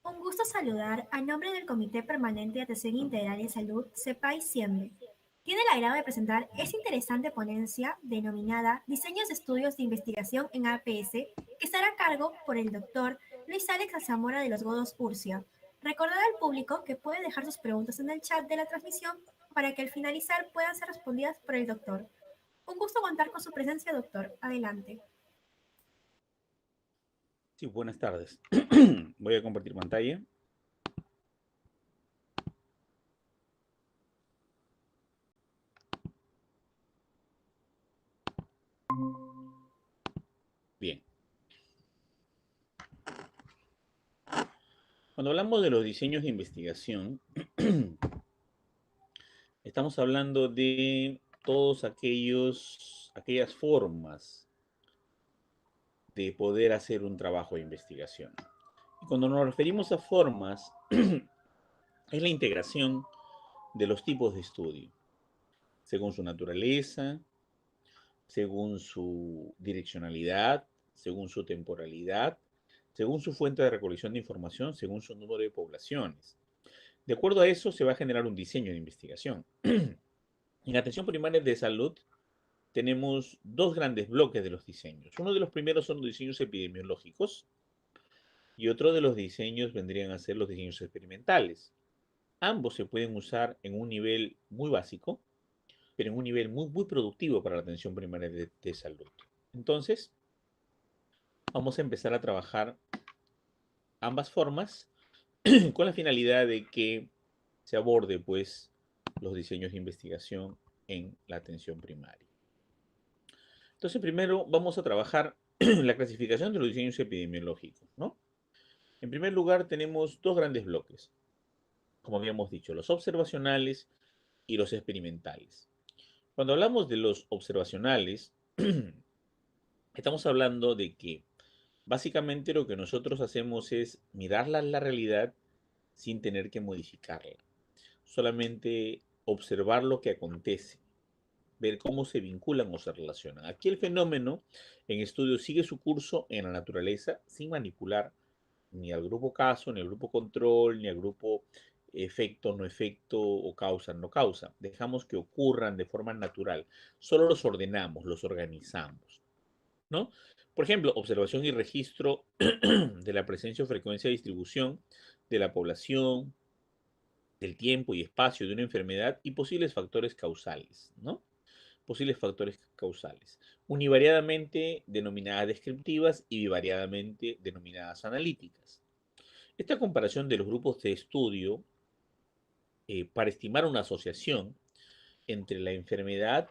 Un gusto saludar a nombre del Comité Permanente de Atención Integral en Salud, CEPAI-CIEMBE. Tiene el agrado de presentar esta interesante ponencia denominada Diseños de Estudios de Investigación en APS, que estará a cargo por el doctor Luis Alex Zamora de los Godos Urcia. Recordar al público que puede dejar sus preguntas en el chat de la transmisión para que al finalizar puedan ser respondidas por el doctor. Un gusto contar con su presencia, doctor. Adelante. Sí, buenas tardes. Voy a compartir pantalla. Bien. Cuando hablamos de los diseños de investigación, estamos hablando de todas aquellas formas de poder hacer un trabajo de investigación. Y cuando nos referimos a formas, es la integración de los tipos de estudio, según su naturaleza, según su direccionalidad, según su temporalidad, según su fuente de recolección de información, según su número de poblaciones. De acuerdo a eso, se va a generar un diseño de investigación. En atención primaria de salud, tenemos dos grandes bloques de los diseños. Uno de los primeros son los diseños epidemiológicos y otro de los diseños vendrían a ser los diseños experimentales. Ambos se pueden usar en un nivel muy básico, pero en un nivel muy productivo para la atención primaria de salud. Entonces, vamos a empezar a trabajar ambas formas con la finalidad de que se aborde pues los diseños de investigación en la atención primaria. Entonces, primero vamos a trabajar la clasificación de los diseños epidemiológicos, ¿no? En primer lugar, tenemos dos grandes bloques, como habíamos dicho, los observacionales y los experimentales. Cuando hablamos de los observacionales, estamos hablando de que básicamente lo que nosotros hacemos es mirar la realidad sin tener que modificarla. Solamente observar lo que acontece, ver cómo se vinculan o se relacionan. Aquí el fenómeno en estudio sigue su curso en la naturaleza sin manipular ni al grupo caso, ni al grupo control, ni al grupo efecto, no efecto o causa, no causa. Dejamos que ocurran de forma natural. Solo los ordenamos, los organizamos, ¿no? Por ejemplo, observación y registro de la presencia o frecuencia de distribución de la población, del tiempo y espacio de una enfermedad y posibles factores causales, ¿no? Posibles factores causales, univariadamente denominadas descriptivas y bivariadamente denominadas analíticas. Esta comparación de los grupos de estudio para estimar una asociación entre la enfermedad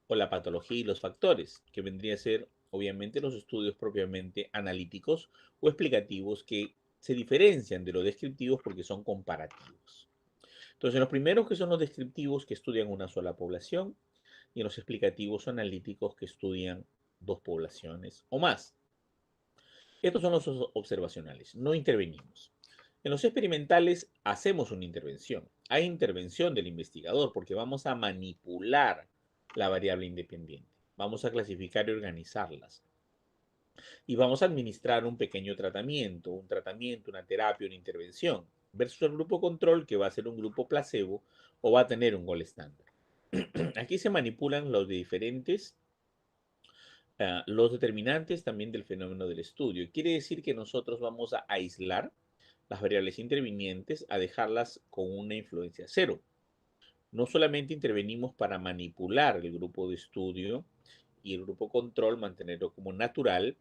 o la patología y los factores, que vendría a ser obviamente los estudios propiamente analíticos o explicativos que se diferencian de los descriptivos porque son comparativos. Entonces, los primeros que son los descriptivos que estudian una sola población y los explicativos o analíticos que estudian dos poblaciones o más. Estos son los observacionales, no intervenimos. En los experimentales hacemos una intervención. Hay intervención del investigador porque vamos a manipular la variable independiente. Vamos a clasificar y organizarlas. Y vamos a administrar un pequeño tratamiento, una terapia, una intervención, versus el grupo control que va a ser un grupo placebo o va a tener un gol estándar. Aquí se manipulan los diferentes los determinantes también del fenómeno del estudio. Quiere decir que nosotros vamos a aislar las variables intervinientes, a dejarlas con una influencia cero. No solamente intervenimos para manipular el grupo de estudio y el grupo control, mantenerlo como natural,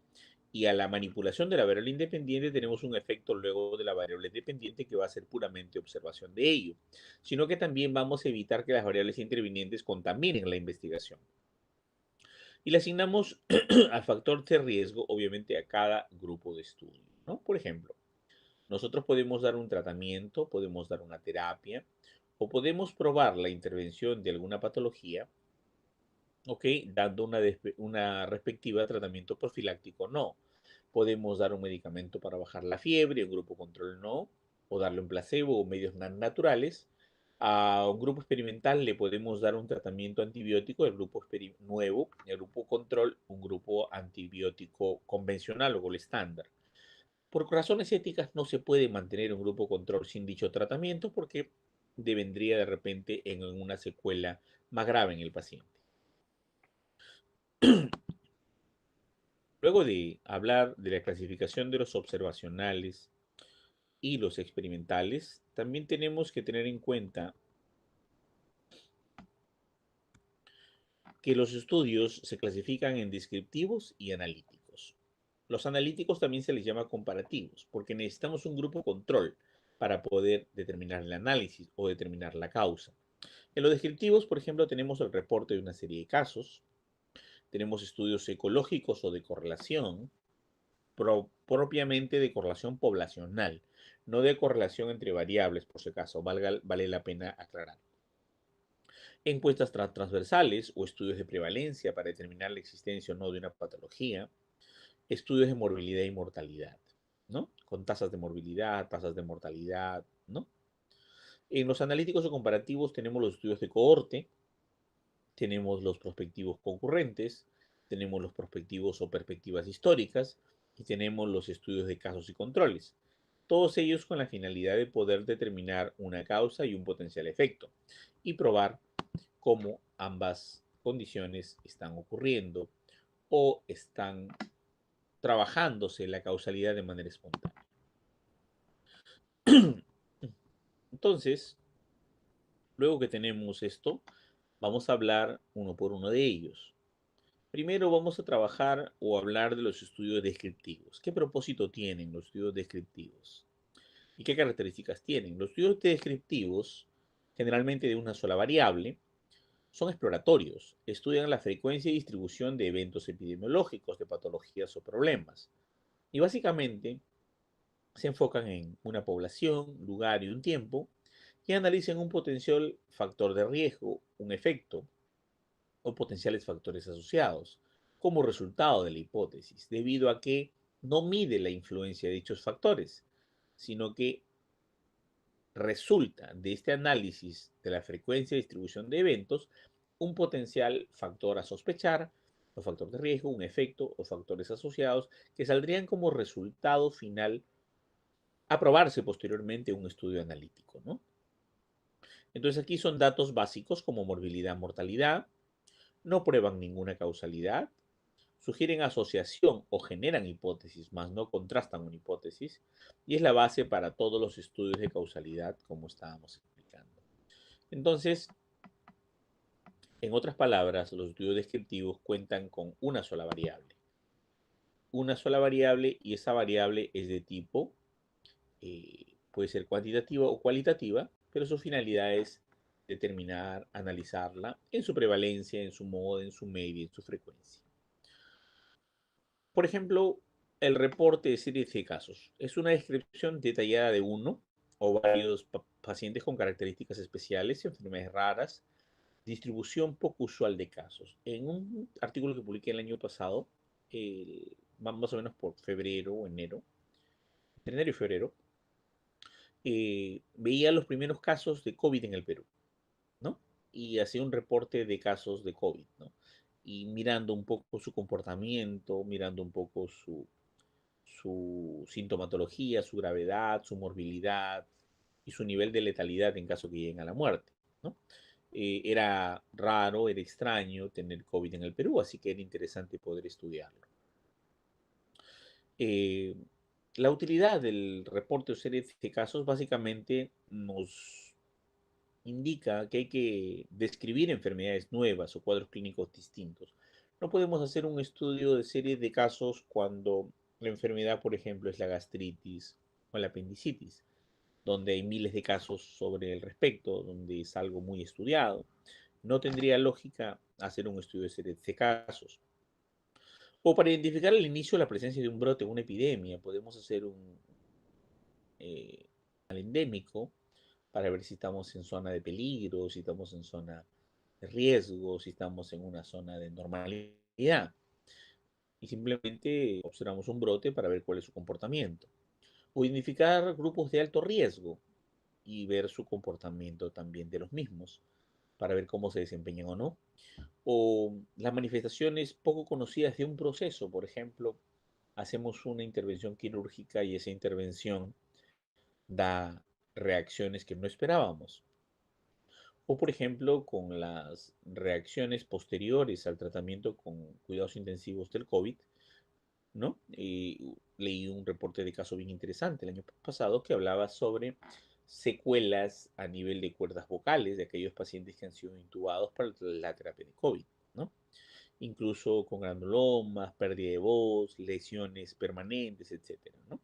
y a la manipulación de la variable independiente tenemos un efecto luego de la variable dependiente que va a ser puramente observación de ello, sino que también vamos a evitar que las variables intervinientes contaminen la investigación. Y le asignamos al factor de riesgo, obviamente, a cada grupo de estudio, ¿no? Por ejemplo, nosotros podemos dar un tratamiento, podemos dar una terapia, o podemos probar la intervención de alguna patología, ¿ok? Dando una respectiva tratamiento profiláctico, no. Podemos dar un medicamento para bajar la fiebre, un grupo control no, o darle un placebo o medios naturales, A un grupo experimental le podemos dar un tratamiento antibiótico, el grupo nuevo, y el grupo control, un grupo antibiótico convencional o el estándar. Por razones éticas no se puede mantener un grupo control sin dicho tratamiento porque devendría de repente en una secuela más grave en el paciente. Luego de hablar de la clasificación de los observacionales y los experimentales, también tenemos que tener en cuenta que los estudios se clasifican en descriptivos y analíticos. Los analíticos también se les llama comparativos, porque necesitamos un grupo control para poder determinar el análisis o determinar la causa. En los descriptivos, por ejemplo, tenemos el reporte de una serie de casos, tenemos estudios ecológicos o de correlación, propiamente de correlación poblacional, no de correlación entre variables, por si acaso, vale la pena aclarar. Encuestas transversales o estudios de prevalencia para determinar la existencia o no de una patología, estudios de morbilidad y mortalidad, ¿no? Con tasas de morbilidad, tasas de mortalidad, ¿no? En los analíticos o comparativos tenemos los estudios de cohorte, tenemos los prospectivos concurrentes, tenemos los prospectivos o perspectivas históricas y tenemos los estudios de casos y controles. Todos ellos con la finalidad de poder determinar una causa y un potencial efecto y probar cómo ambas condiciones están ocurriendo o están trabajándose la causalidad de manera espontánea. Entonces, luego que tenemos esto, vamos a hablar uno por uno de ellos. Primero vamos a trabajar o hablar de los estudios descriptivos. ¿Qué propósito tienen los estudios descriptivos? ¿Y qué características tienen? Los estudios descriptivos, generalmente de una sola variable, son exploratorios. Estudian la frecuencia y distribución de eventos epidemiológicos, de patologías o problemas. Y básicamente se enfocan en una población, lugar y un tiempo y analizan un potencial factor de riesgo, un efecto o potenciales factores asociados como resultado de la hipótesis, debido a que no mide la influencia de dichos factores, sino que resulta de este análisis de la frecuencia y distribución de eventos un potencial factor a sospechar, o factor de riesgo, un efecto o factores asociados que saldrían como resultado final a probarse posteriormente un estudio analítico, ¿no? Entonces aquí son datos básicos como morbilidad, mortalidad, no prueban ninguna causalidad, sugieren asociación o generan hipótesis, más no contrastan una hipótesis, y es la base para todos los estudios de causalidad, como estábamos explicando. Entonces, en otras palabras, los estudios descriptivos cuentan con una sola variable. Una sola variable y esa variable es de tipo, puede ser cuantitativa o cualitativa, pero su finalidad es determinar, analizarla en su prevalencia, en su modo, en su media, en su frecuencia. Por ejemplo, el reporte de series de casos es una descripción detallada de uno o varios pacientes con características especiales, enfermedades raras, distribución poco usual de casos. En un artículo que publiqué el año pasado, más o menos por febrero o enero, entre enero y febrero, veía los primeros casos de COVID en el Perú, ¿no? Y hacía un reporte de casos de COVID, ¿no? Y mirando un poco su comportamiento, mirando un poco su sintomatología, su gravedad, su morbilidad y su nivel de letalidad en caso que lleguen a la muerte, ¿no? Era raro, era extraño tener COVID en el Perú, así que era interesante poder estudiarlo. Eh, la utilidad del reporte o serie de casos básicamente nos indica que hay que describir enfermedades nuevas o cuadros clínicos distintos. No podemos hacer un estudio de serie de casos cuando la enfermedad, por ejemplo, es la gastritis o la apendicitis, donde hay miles de casos sobre el respecto, donde es algo muy estudiado. No tendría lógica hacer un estudio de serie de casos. O para identificar al inicio la presencia de un brote, una epidemia, podemos hacer un endémico para ver si estamos en zona de peligro, si estamos en zona de riesgo, si estamos en una zona de normalidad. Y simplemente observamos un brote para ver cuál es su comportamiento. O identificar grupos de alto riesgo y ver su comportamiento también de los mismos para ver cómo se desempeñan o no. O las manifestaciones poco conocidas de un proceso, por ejemplo, hacemos una intervención quirúrgica y esa intervención da reacciones que no esperábamos. O, por ejemplo, con las reacciones posteriores al tratamiento con cuidados intensivos del COVID, ¿no? Y leí un reporte de caso bien interesante el año pasado que hablaba sobre secuelas a nivel de cuerdas vocales de aquellos pacientes que han sido intubados para la terapia de COVID, ¿no? Incluso con granulomas, pérdida de voz, lesiones permanentes, etcétera, ¿no?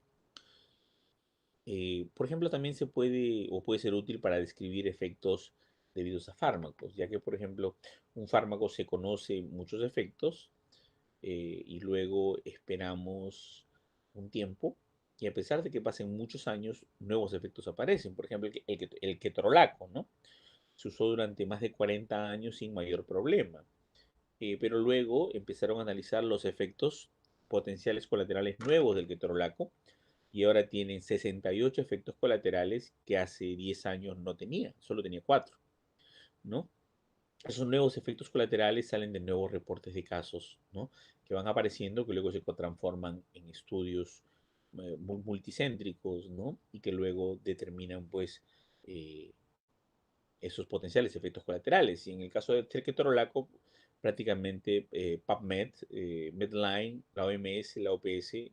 Por ejemplo, también se puede o puede ser útil para describir efectos debidos a fármacos, ya que, por ejemplo, un fármaco se conoce muchos efectos y luego esperamos un tiempo y a pesar de que pasen muchos años, nuevos efectos aparecen. Por ejemplo, el ketorolaco, ¿no? Se usó durante más de 40 años sin mayor problema, pero luego empezaron a analizar los efectos potenciales colaterales nuevos del ketorolaco y ahora tienen 68 efectos colaterales que hace 10 años no tenía, solo tenía 4, ¿no? Esos nuevos efectos colaterales salen de nuevos reportes de casos, ¿no? Que van apareciendo, que luego se transforman en estudios multicéntricos, ¿no? Y que luego determinan, pues, eh, esos potenciales efectos colaterales. Y en el caso del ketorolaco, prácticamente PubMed, Medline, la OMS, la OPS,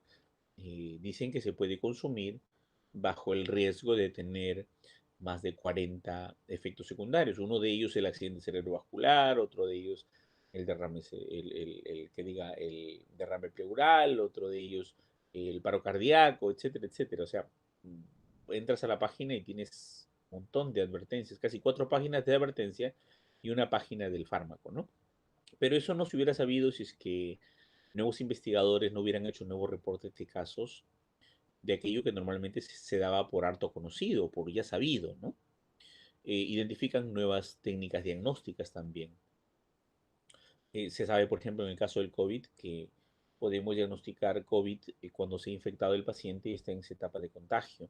dicen que se puede consumir bajo el riesgo de tener más de 40 efectos secundarios. Uno de ellos el accidente cerebrovascular, otro de ellos el derrame, el derrame pleural, otro de ellos el paro cardíaco, etcétera, etcétera. O sea, entras a la página y tienes un montón de advertencias, casi 4 páginas de advertencia y una página del fármaco, ¿no? Pero eso no se hubiera sabido si es que nuevos investigadores no hubieran hecho nuevos reportes de casos de aquello que normalmente se daba por harto conocido, por ya sabido, ¿no? Identifican nuevas técnicas diagnósticas también. Se sabe, por ejemplo, en el caso del COVID, que podemos diagnosticar COVID cuando se ha infectado el paciente y está en esa etapa de contagio,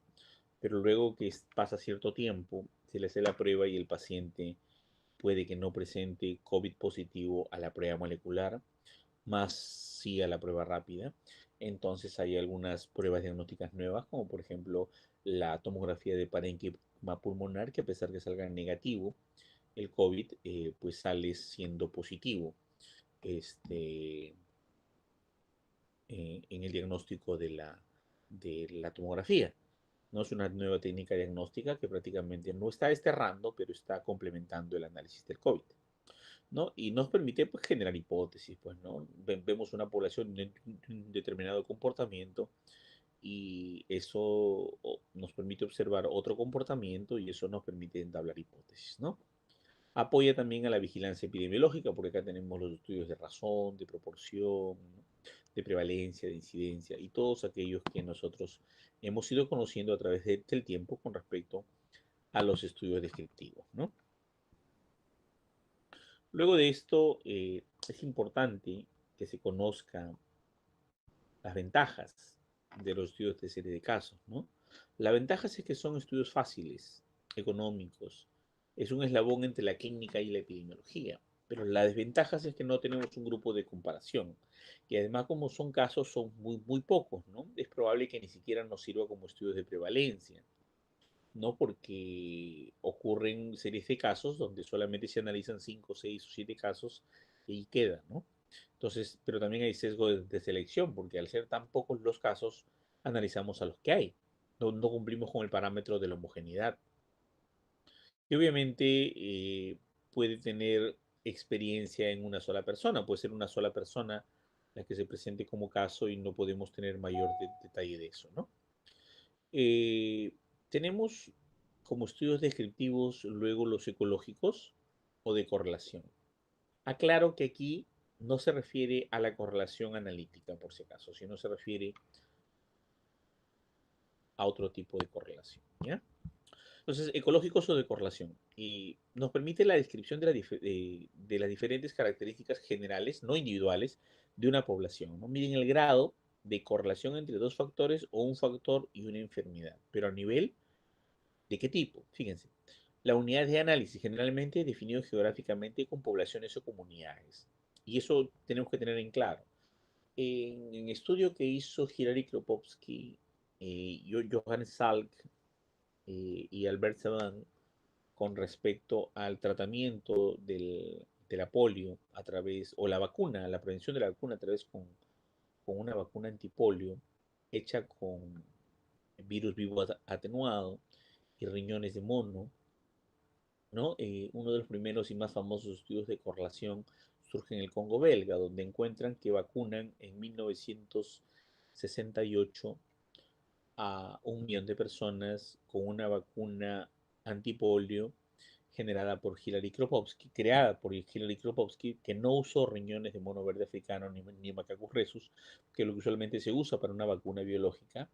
pero luego que pasa cierto tiempo, se le hace la prueba y el paciente puede que no presente COVID positivo a la prueba molecular, más sí a la prueba rápida. Entonces hay algunas pruebas diagnósticas nuevas, como por ejemplo la tomografía de parénquima pulmonar, que a pesar de que salga negativo, el COVID pues sale siendo positivo en el diagnóstico de la tomografía. ¿No? Es una nueva técnica diagnóstica que prácticamente no está desterrando, pero está complementando el análisis del COVID. ¿No? Y nos permite pues, generar hipótesis, pues, ¿no? Vemos una población de un determinado comportamiento y eso nos permite observar otro comportamiento y eso nos permite entablar hipótesis, ¿no? Apoya también a la vigilancia epidemiológica, porque acá tenemos los estudios de razón, de proporción, ¿no? De prevalencia, de incidencia y todos aquellos que nosotros hemos ido conociendo a través del tiempo con respecto a los estudios descriptivos, ¿no? Luego de esto, es importante que se conozcan las ventajas de los estudios de serie de casos, ¿no? La ventaja es que son estudios fáciles, económicos, es un eslabón entre la clínica y la epidemiología, pero la desventaja es que no tenemos un grupo de comparación y además como son casos son muy, muy pocos, ¿no? Es probable que ni siquiera nos sirva como estudios de prevalencia, ¿no? Porque ocurren series de casos donde solamente se analizan 5, 6 o 7 casos y queda, ¿no? Entonces, pero también hay sesgo de selección, porque al ser tan pocos los casos, analizamos a los que hay. No cumplimos con el parámetro de la homogeneidad. Y obviamente puede tener experiencia en una sola persona, puede ser una sola persona la que se presente como caso y no podemos tener mayor detalle de eso, ¿no? Eh, tenemos como estudios descriptivos luego los ecológicos o de correlación. Aclaro que aquí no se refiere a la correlación analítica, por si acaso, sino se refiere a otro tipo de correlación. ¿Ya? Entonces, ecológicos o de correlación. Y nos permite la descripción de las diferentes características generales, no individuales, de una población. ¿No? Miden el grado de correlación entre dos factores o un factor y una enfermedad, pero a nivel ¿De qué tipo? Fíjense. La unidad de análisis generalmente es definido geográficamente con poblaciones o comunidades. Y eso tenemos que tener en claro. En el estudio que hizo Hilary Kropotkin, Johannes Salk y Albert Sabin con respecto al tratamiento de la polio a través, o la vacuna, la prevención de la vacuna a través con una vacuna antipolio hecha con virus vivo atenuado y riñones de mono, ¿no? Uno de los primeros y más famosos estudios de correlación surge en el Congo belga, donde encuentran que vacunan en 1968 a 1 millón de personas con una vacuna antipolio generada por Hilary Kropotkin, creada por Hilary Kropotkin, que no usó riñones de mono verde africano ni Macacus rhesus, que es lo que usualmente se usa para una vacuna biológica,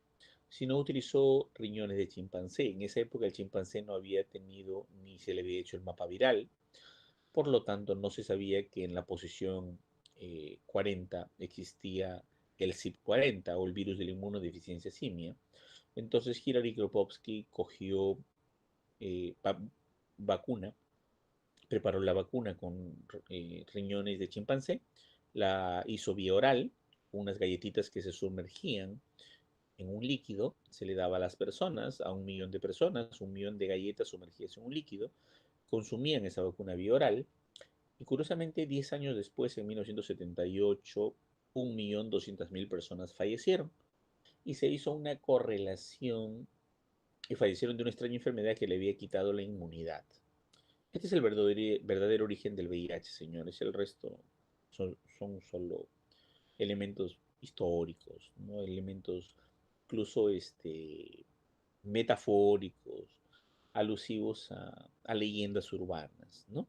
sino utilizó riñones de chimpancé. En esa época el chimpancé no había tenido ni se le había hecho el mapa viral, por lo tanto no se sabía que en la posición 40 existía el CYP40 o el virus de la inmunodeficiencia simia. Entonces Hilary Kropotkin cogió va vacuna, preparó la vacuna con riñones de chimpancé, la hizo vía oral, unas galletitas que se sumergían en un líquido, se le daba a las personas, a 1 millón de personas, 1 millón de galletas sumergidas en un líquido, consumían esa vacuna vía oral, y curiosamente 10 años después, en 1978, 1.200.000 personas fallecieron, y se hizo una correlación, y fallecieron de una extraña enfermedad que le había quitado la inmunidad. Este es el verdadero origen del VIH, señores. El resto son solo elementos históricos, ¿no? Elementos incluso metafóricos, alusivos a leyendas urbanas, ¿no?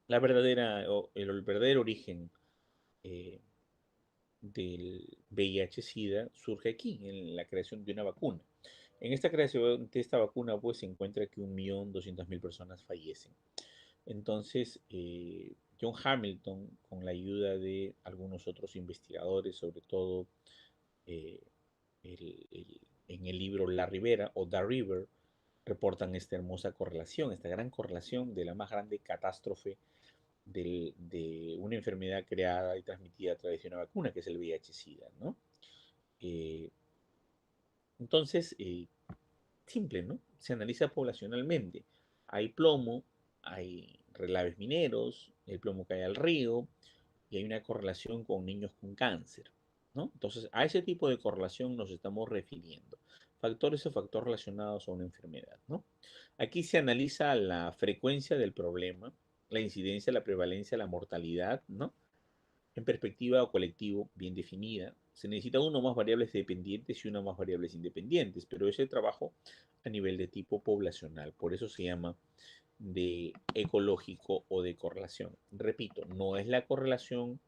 El verdadero origen eh, del VIH-Sida surge aquí, en la creación de una vacuna. En esta creación de esta vacuna, pues se encuentra que 1.200.000 personas fallecen. Entonces, John Hamilton, con la ayuda de algunos otros investigadores, sobre todo eh, en el libro La Ribera o The River, reportan esta hermosa correlación, esta gran correlación de la más grande catástrofe de una enfermedad creada y transmitida a través de una vacuna, que es el VIH-Sida, ¿no? Eh, entonces, simple, ¿no? Se analiza poblacionalmente. Hay plomo, hay relaves mineros, el plomo cae al río y hay una correlación con niños con cáncer, ¿no? Entonces, a ese tipo de correlación nos estamos refiriendo. Factores o factores relacionados a una enfermedad, ¿no? Aquí se analiza la frecuencia del problema, la incidencia, la prevalencia, la mortalidad, ¿no? En perspectiva o colectivo bien definida. Se necesita uno más variables dependientes y una más variables independientes, pero ese trabajo a nivel de tipo poblacional. Por eso se llama de ecológico o de correlación. Repito, no es la correlación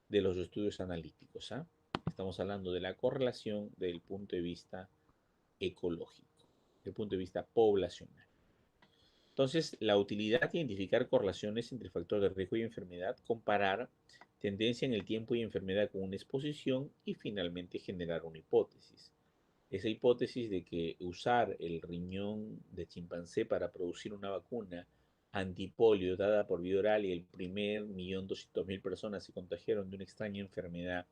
de los estudios analíticos. ¿Ah? Estamos hablando de la correlación desde el punto de vista ecológico, desde el punto de vista poblacional. Entonces, la utilidad de identificar correlaciones entre factores de riesgo y enfermedad, comparar tendencia en el tiempo y enfermedad con una exposición y finalmente generar una hipótesis. Esa hipótesis de que usar el riñón de chimpancé para producir una vacuna antipolio dada por vía oral y el primer 1.200.000 personas se contagiaron de una extraña enfermedad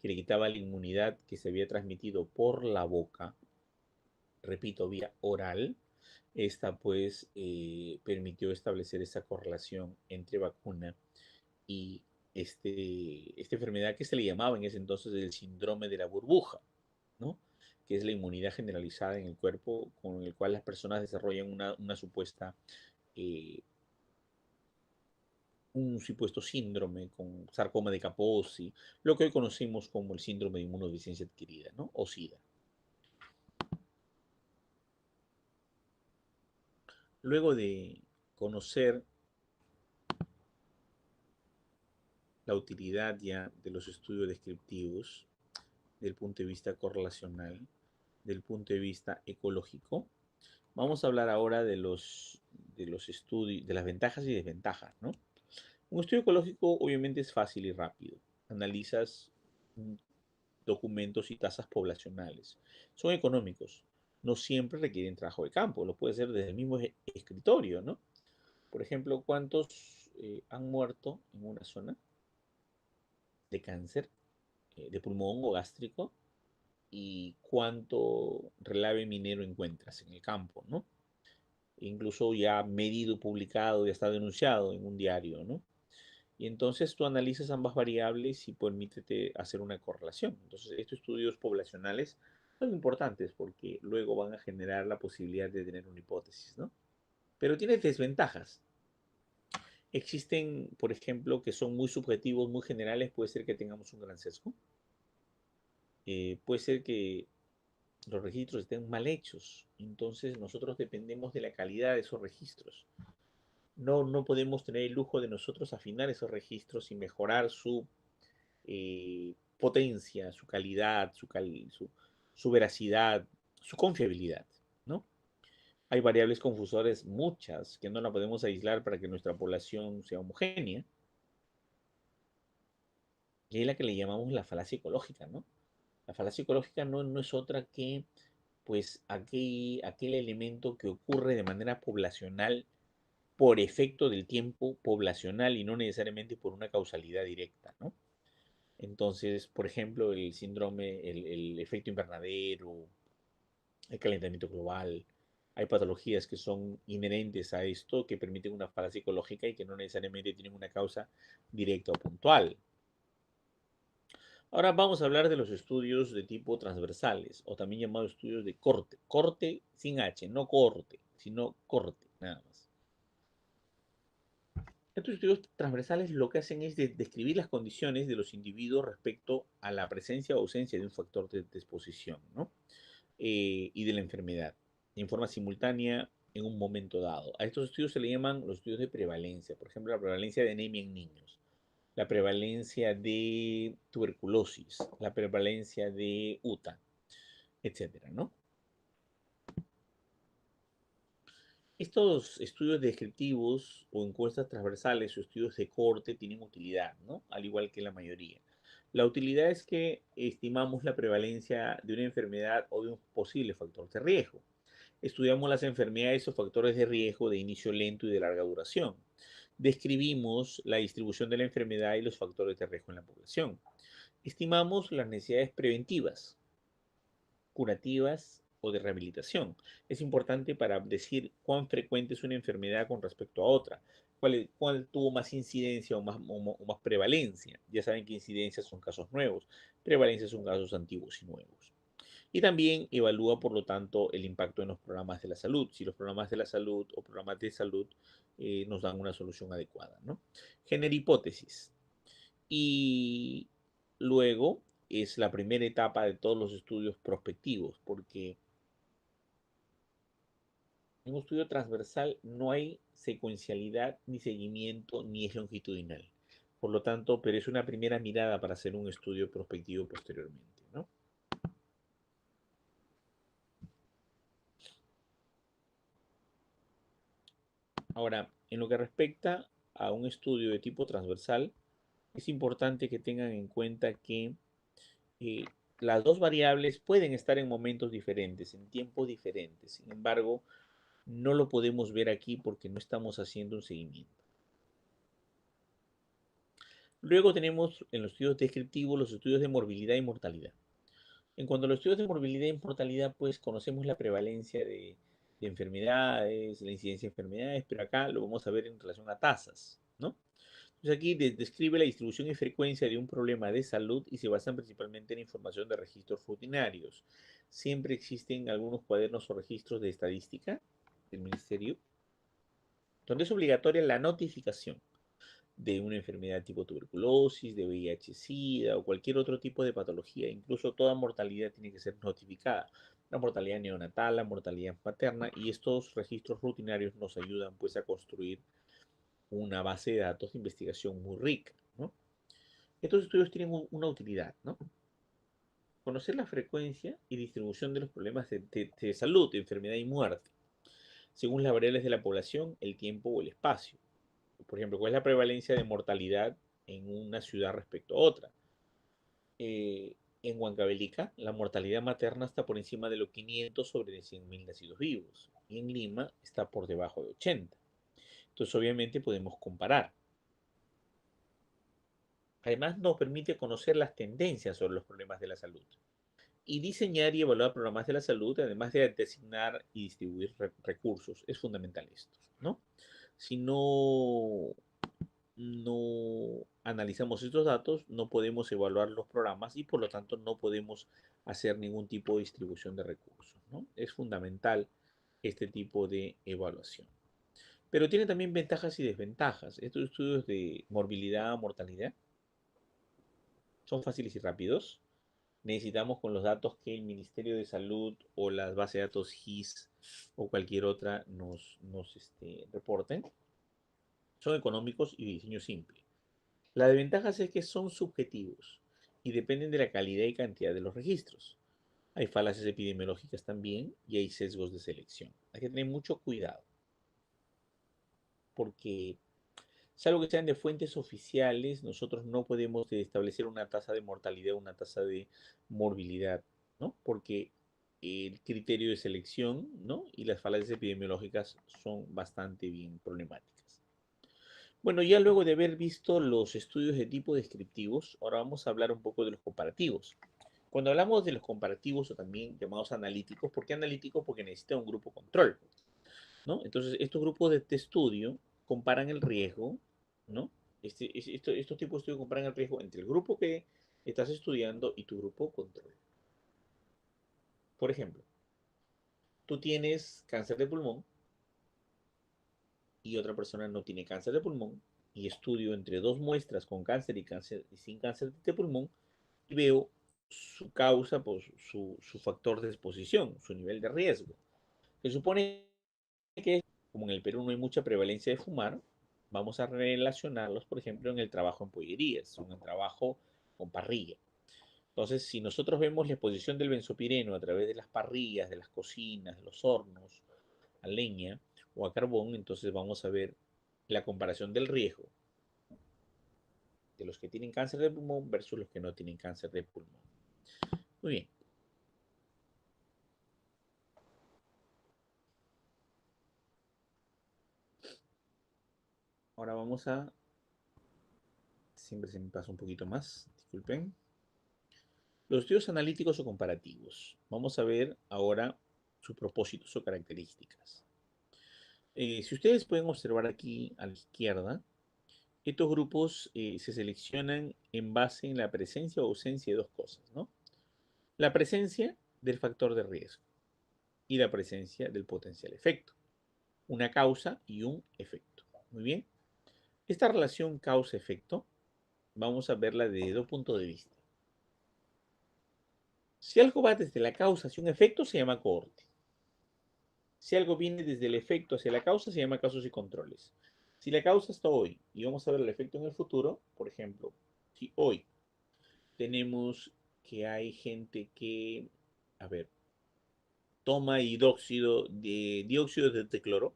que le quitaba la inmunidad que se había transmitido por la boca, repito, vía oral, esta pues permitió establecer esa correlación entre vacuna y esta enfermedad que se le llamaba en ese entonces el síndrome de la burbuja, ¿no? Que es la inmunidad generalizada en el cuerpo con el cual las personas desarrollan una supuesta, eh, un supuesto síndrome con sarcoma de Kaposi, lo que hoy conocemos como el síndrome de inmunodeficiencia adquirida, ¿no? O SIDA. Luego de conocer la utilidad ya de los estudios descriptivos del punto de vista correlacional, del punto de vista ecológico, vamos a hablar ahora de los estudios, de las ventajas y desventajas, ¿no? Un estudio ecológico obviamente es fácil y rápido. Analizas documentos y tasas poblacionales. Son económicos. no siempre requieren trabajo de campo, lo puede ser desde el mismo escritorio, ¿no? Por ejemplo, ¿cuántos han muerto en una zona de cáncer de pulmón o gástrico? ¿Y cuánto relave minero encuentras en el campo, ¿no? Incluso ya medido, publicado, ya está denunciado en un diario, ¿no? Y entonces tú analizas ambas variables y permítete hacer una correlación. Entonces, estos estudios poblacionales son importantes porque luego van a generar la posibilidad de tener una hipótesis, ¿no? Pero tiene desventajas. Existen, por ejemplo, que son muy subjetivos, muy generales, puede ser que tengamos un gran sesgo. Puede ser que los registros estén mal hechos, entonces nosotros dependemos de la calidad de esos registros. No podemos tener el lujo de nosotros afinar esos registros y mejorar su potencia, su calidad, su veracidad, su confiabilidad, ¿no? Hay variables confusores, muchas, que no la podemos aislar para que nuestra población sea homogénea. Y es la que le llamamos la falacia ecológica, ¿no? La falacia ecológica no es otra que, pues, aquel elemento que ocurre de manera poblacional por efecto del tiempo poblacional y no necesariamente por una causalidad directa, ¿no? Entonces, por ejemplo, el síndrome, el efecto invernadero, el calentamiento global, hay patologías que son inherentes a esto que permiten una falacia ecológica y que no necesariamente tienen una causa directa o puntual. Ahora vamos a hablar de los estudios de tipo transversales, o también llamados estudios de corte. Corte sin H, no corte, sino corte, nada más. Estos estudios transversales lo que hacen es describir las condiciones de los individuos respecto a la presencia o ausencia de un factor de exposición, ¿no? Y de la enfermedad, en forma simultánea en un momento dado. A estos estudios se le llaman los estudios de prevalencia, por ejemplo, la prevalencia de anemia en niños, la prevalencia de tuberculosis, la prevalencia de UTA, etcétera, ¿no? Estos estudios descriptivos o encuestas transversales o estudios de corte tienen utilidad, ¿no? Al igual que la mayoría. La utilidad es que estimamos la prevalencia de una enfermedad o de un posible factor de riesgo. Estudiamos las enfermedades o factores de riesgo de inicio lento y de larga duración. Describimos la distribución de la enfermedad y los factores de riesgo en la población. Estimamos las necesidades preventivas, curativas o de rehabilitación. Es importante para decir cuán frecuente es una enfermedad con respecto a otra, cuál tuvo más incidencia o más prevalencia. Ya saben que incidencias son casos nuevos, prevalencia son casos antiguos y nuevos. Y también evalúa, por lo tanto, el impacto en los programas de la salud, si los programas de la salud o programas de salud nos dan una solución adecuada, ¿no? Genera hipótesis. Y luego es la primera etapa de todos los estudios prospectivos, porque en un estudio transversal no hay secuencialidad, ni seguimiento, ni es longitudinal. Por lo tanto, pero es una primera mirada para hacer un estudio prospectivo posteriormente, ¿no? Ahora, en lo que respecta a un estudio de tipo transversal, es importante que tengan en cuenta que eh, las dos variables pueden estar en momentos diferentes, en tiempos diferentes. Sin embargo, no lo podemos ver aquí porque no estamos haciendo un seguimiento. Luego tenemos en los estudios descriptivos los estudios de morbilidad y mortalidad. En cuanto a los estudios de morbilidad y mortalidad, pues conocemos la prevalencia de enfermedades, la incidencia de enfermedades, pero acá lo vamos a ver en relación a tasas, ¿no? Entonces aquí describe la distribución y frecuencia de un problema de salud y se basan principalmente en información de registros rutinarios. Siempre existen algunos cuadernos o registros de estadística del ministerio donde es obligatoria la notificación de una enfermedad tipo tuberculosis, de VIH-Sida o cualquier otro tipo de patología. Incluso toda mortalidad tiene que ser notificada. La mortalidad neonatal, la mortalidad materna y estos registros rutinarios nos ayudan pues a construir una base de datos de investigación muy rica, ¿no? Estos estudios tienen una utilidad, ¿no? Conocer la frecuencia y distribución de los problemas de salud, de enfermedad y muerte, según las variables de la población, el tiempo o el espacio. Por ejemplo, ¿cuál es la prevalencia de mortalidad en una ciudad respecto a otra? en Huancavelica la mortalidad materna está por encima de los 500 sobre 100.000 nacidos vivos. Y en Lima está por debajo de 80. Entonces, obviamente, podemos comparar. Además, nos permite conocer las tendencias sobre los problemas de la salud y diseñar y evaluar programas de la salud, además de designar y distribuir recursos. Es fundamental esto, ¿no? Si no analizamos estos datos, no podemos evaluar los programas y por lo tanto no podemos hacer ningún tipo de distribución de recursos, ¿no? Es fundamental este tipo de evaluación. Pero tiene también ventajas y desventajas. Estos estudios de morbilidad, mortalidad, son fáciles y rápidos. Necesitamos con los datos que el Ministerio de Salud o las bases de datos GIS o cualquier otra nos reporten. Son económicos y de diseño simple. La desventaja es que son subjetivos y dependen de la calidad y cantidad de los registros. Hay falacias epidemiológicas también y hay sesgos de selección. Hay que tener mucho cuidado porque, salvo que sean de fuentes oficiales, nosotros no podemos establecer una tasa de mortalidad o una tasa de morbilidad, ¿no? Porque el criterio de selección, ¿no? Y las falacias epidemiológicas son bastante bien problemáticas. Bueno, ya luego de haber visto los estudios de tipo descriptivos, ahora vamos a hablar un poco de los comparativos. Cuando hablamos de los comparativos o también llamados analíticos, ¿por qué analíticos? Porque necesita un grupo control, ¿no? Entonces, estos grupos de estudio comparan el riesgo, ¿no? Estos tipos de estudio comparan el riesgo entre el grupo que estás estudiando y tu grupo control. Por ejemplo, tú tienes cáncer de pulmón y otra persona no tiene cáncer de pulmón y estudio entre dos muestras con cáncer y cáncer y sin cáncer de pulmón y veo su causa, pues, su factor de exposición, su nivel de riesgo. Se supone que, como en el Perú no hay mucha prevalencia de fumar, vamos a relacionarlos, por ejemplo, en el trabajo en pollerías, o en el trabajo con parrilla. Entonces, si nosotros vemos la exposición del benzopireno a través de las parrillas, de las cocinas, de los hornos, a leña o a carbón, entonces vamos a ver la comparación del riesgo de los que tienen cáncer de pulmón versus los que no tienen cáncer de pulmón. Muy bien. Ahora vamos a... Siempre se me pasa un poquito más, disculpen. Los estudios analíticos o comparativos. Vamos a ver ahora sus propósitos o características. Si ustedes pueden observar aquí a la izquierda, estos grupos se seleccionan en base en la presencia o ausencia de dos cosas, ¿no? La presencia del factor de riesgo y la presencia del potencial efecto. Una causa y un efecto. Muy bien. Esta relación causa-efecto vamos a verla desde dos puntos de vista. Si algo va desde la causa hacia un efecto, se llama cohorte. Si algo viene desde el efecto hacia la causa, se llama casos y controles. Si la causa está hoy y vamos a ver el efecto en el futuro, por ejemplo, si hoy tenemos que hay gente que, a ver, toma dióxido de cloro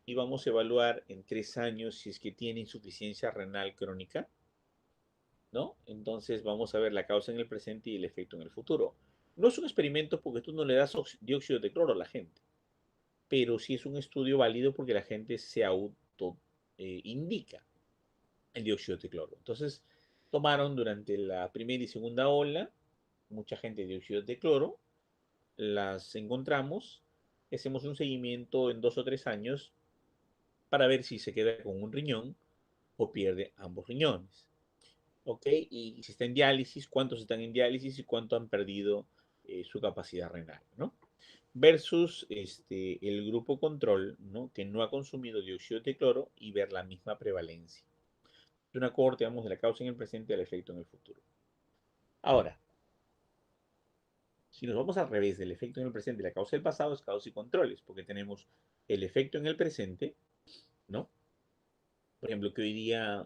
y vamos a evaluar en 3 años si es que tiene insuficiencia renal crónica, ¿no? Entonces vamos a ver la causa en el presente y el efecto en el futuro. No es un experimento porque tú no le das dióxido de cloro a la gente, pero sí es un estudio válido porque la gente se auto indica el dióxido de cloro. Entonces, tomaron durante la primera y segunda ola mucha gente dióxido de cloro, las encontramos, hacemos un seguimiento en 2 o 3 años para ver si se queda con un riñón o pierde ambos riñones. ¿Ok? Y si está en diálisis, cuántos están en diálisis y cuánto han perdido su capacidad renal, ¿no? Versus el grupo control, ¿no? Que no ha consumido dióxido de cloro y ver la misma prevalencia. Es una cohorte, digamos, de la causa en el presente y el efecto en el futuro. Ahora, si nos vamos al revés del efecto en el presente y la causa del pasado, es causas y controles, porque tenemos el efecto en el presente, ¿no? Por ejemplo, que hoy día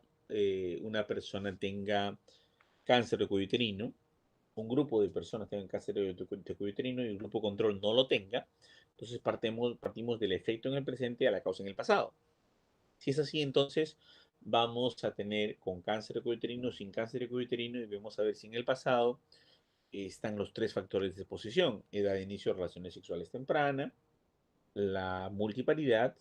una persona tenga cáncer de cuello uterino, un grupo de personas tengan cáncer de cuello uterino y el grupo control no lo tenga, entonces partimos del efecto en el presente a la causa en el pasado. Si es así, entonces vamos a tener con cáncer de cuello uterino, sin cáncer de cuello uterino y vamos a ver si en el pasado están los tres factores de exposición: edad de inicio de relaciones sexuales temprana, la multiparidad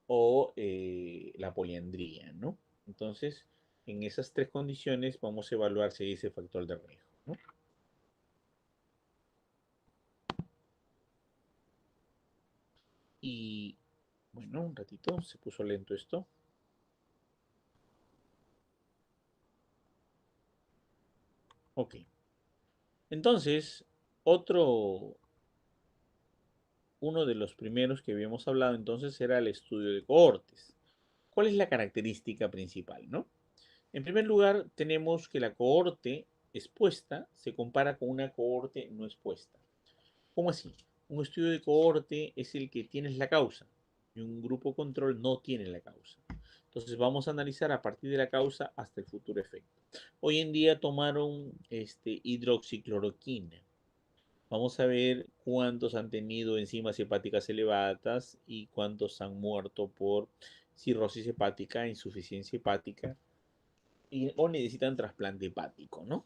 o la poliandría, ¿no? Entonces, en esas tres condiciones vamos a evaluar si hay ese factor de riesgo, ¿no? Y bueno, un ratito, se puso lento esto. Ok. Entonces, uno de los primeros que habíamos hablado entonces era el estudio de cohortes. ¿Cuál es la característica principal, no? En primer lugar, tenemos que la cohorte expuesta se compara con una cohorte no expuesta. ¿Cómo así? Un estudio de cohorte es el que tienes la causa y un grupo control no tiene la causa. Entonces vamos a analizar a partir de la causa hasta el futuro efecto. Hoy en día tomaron hidroxicloroquina. Vamos a ver cuántos han tenido enzimas hepáticas elevadas y cuántos han muerto por cirrosis hepática, insuficiencia hepática o necesitan trasplante hepático, ¿no?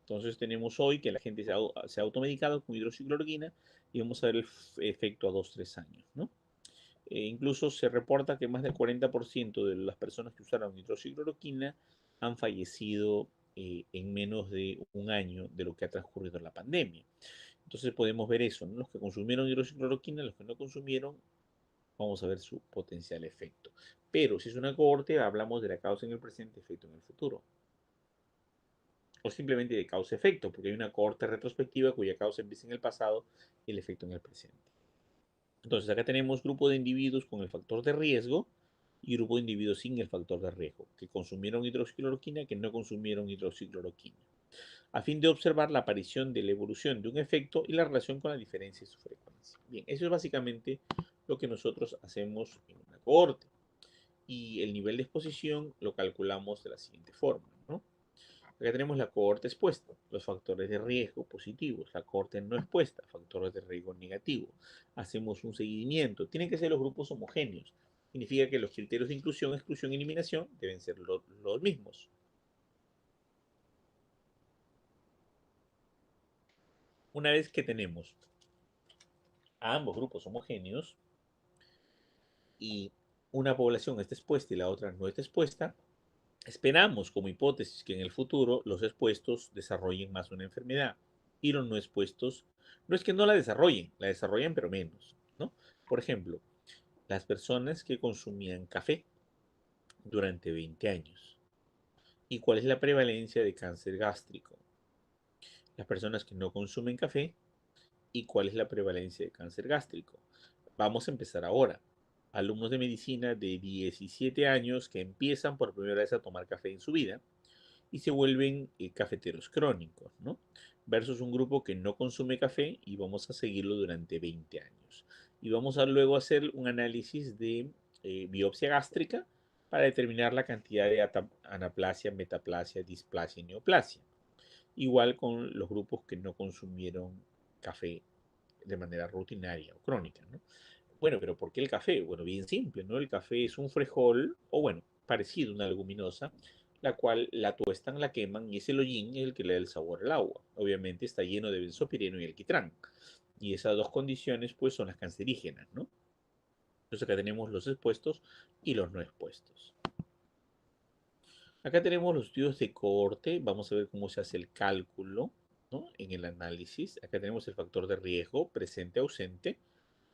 Entonces tenemos hoy que la gente se ha automedicado con hidroxicloroquina y vamos a ver el efecto a 2-3 años, ¿no? Incluso se reporta que más del 40% de las personas que usaron hidroxicloroquina han fallecido en menos de un año de lo que ha transcurrido la pandemia. Entonces podemos ver eso, ¿no? Los que consumieron hidroxicloroquina, los que no consumieron, vamos a ver su potencial efecto. Pero si es una cohorte, hablamos de la causa en el presente, efecto en el futuro. O simplemente de causa-efecto, porque hay una cohorte retrospectiva cuya causa empieza en el pasado y el efecto en el presente. Entonces acá tenemos grupo de individuos con el factor de riesgo y grupo de individuos sin el factor de riesgo, que consumieron hidroxicloroquina, que no consumieron hidroxicloroquina, a fin de observar la aparición de la evolución de un efecto y la relación con la diferencia de su frecuencia. Bien, eso es básicamente lo que nosotros hacemos en una cohorte. Y el nivel de exposición lo calculamos de la siguiente forma, ¿no? Acá tenemos la cohorte expuesta, los factores de riesgo positivos, la cohorte no expuesta, factores de riesgo negativos. Hacemos un seguimiento. Tienen que ser los grupos homogéneos. Significa que los criterios de inclusión, exclusión y eliminación deben ser los mismos. Una vez que tenemos a ambos grupos homogéneos y una población está expuesta y la otra no está expuesta, esperamos como hipótesis que en el futuro los expuestos desarrollen más una enfermedad y los no expuestos no es que no la desarrollan pero menos, ¿no? Por ejemplo, las personas que consumían café durante 20 años. ¿Y cuál es la prevalencia de cáncer gástrico? Las personas que no consumen café. ¿Y cuál es la prevalencia de cáncer gástrico? Vamos a empezar ahora. Alumnos de medicina de 17 años que empiezan por primera vez a tomar café en su vida y se vuelven cafeteros crónicos, ¿no? Versus un grupo que no consume café y vamos a seguirlo durante 20 años. Y vamos a luego hacer un análisis de biopsia gástrica para determinar la cantidad de anaplasia, metaplasia, displasia y neoplasia. Igual con los grupos que no consumieron café de manera rutinaria o crónica, ¿no? Bueno, pero ¿por qué el café? Bueno, bien simple, ¿no? El café es un frijol, o bueno, parecido a una leguminosa, la cual la tuestan, la queman y ese hollín es el que le da el sabor al agua. Obviamente está lleno de benzopireno y alquitrán. Y esas dos condiciones, pues, son las cancerígenas, ¿no? Entonces acá tenemos los expuestos y los no expuestos. Acá tenemos los estudios de cohorte. Vamos a ver cómo se hace el cálculo, ¿no? En el análisis. Acá tenemos el factor de riesgo, presente, ausente.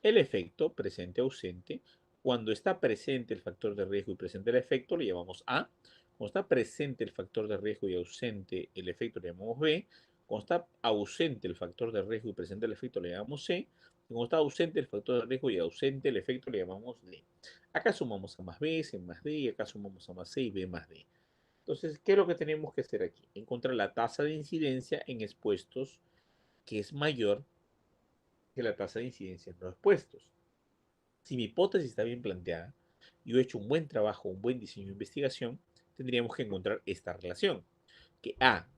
El efecto presente ausente. Cuando está presente el factor de riesgo y presente el efecto, le llamamos A. Cuando está presente el factor de riesgo y ausente el efecto, le llamamos B. Cuando está ausente el factor de riesgo y presente el efecto, le llamamos C. Y cuando está ausente el factor de riesgo y ausente el efecto, le llamamos D. Acá sumamos A más B, C más D, y acá sumamos A más C y B más D. Entonces, ¿qué es lo que tenemos que hacer aquí? Encontrar la tasa de incidencia en expuestos que es mayor que la tasa de incidencia en no expuestos. Si mi hipótesis está bien planteada y yo he hecho un buen trabajo, un buen diseño de investigación, tendríamos que encontrar esta relación, que A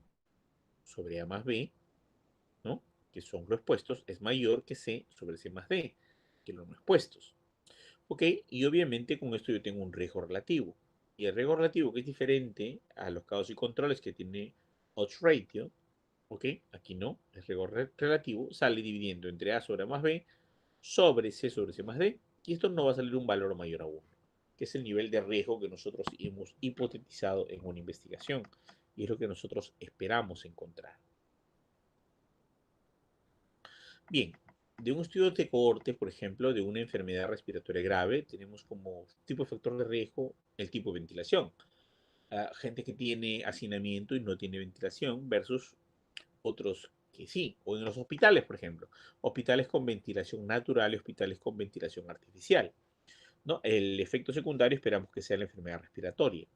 sobre A más B, ¿no? Que son los expuestos, es mayor que C sobre C más D, que los no expuestos. ¿Ok? Y obviamente con esto yo tengo un riesgo relativo. Y el riesgo relativo que es diferente a los casos y controles que tiene odds ratio, ¿ok? Aquí no, es riesgo relativo, sale dividiendo entre A sobre A más B sobre C más D, y esto no va a salir un valor mayor a 1, que es el nivel de riesgo que nosotros hemos hipotetizado en una investigación, y es lo que nosotros esperamos encontrar. Bien, de un estudio de cohorte, por ejemplo, de una enfermedad respiratoria grave, tenemos como tipo de factor de riesgo el tipo de ventilación. Gente que tiene hacinamiento y no tiene ventilación versus otros que sí, o en los hospitales, por ejemplo, hospitales con ventilación natural y hospitales con ventilación artificial, ¿no? El efecto secundario esperamos que sea la enfermedad respiratoria,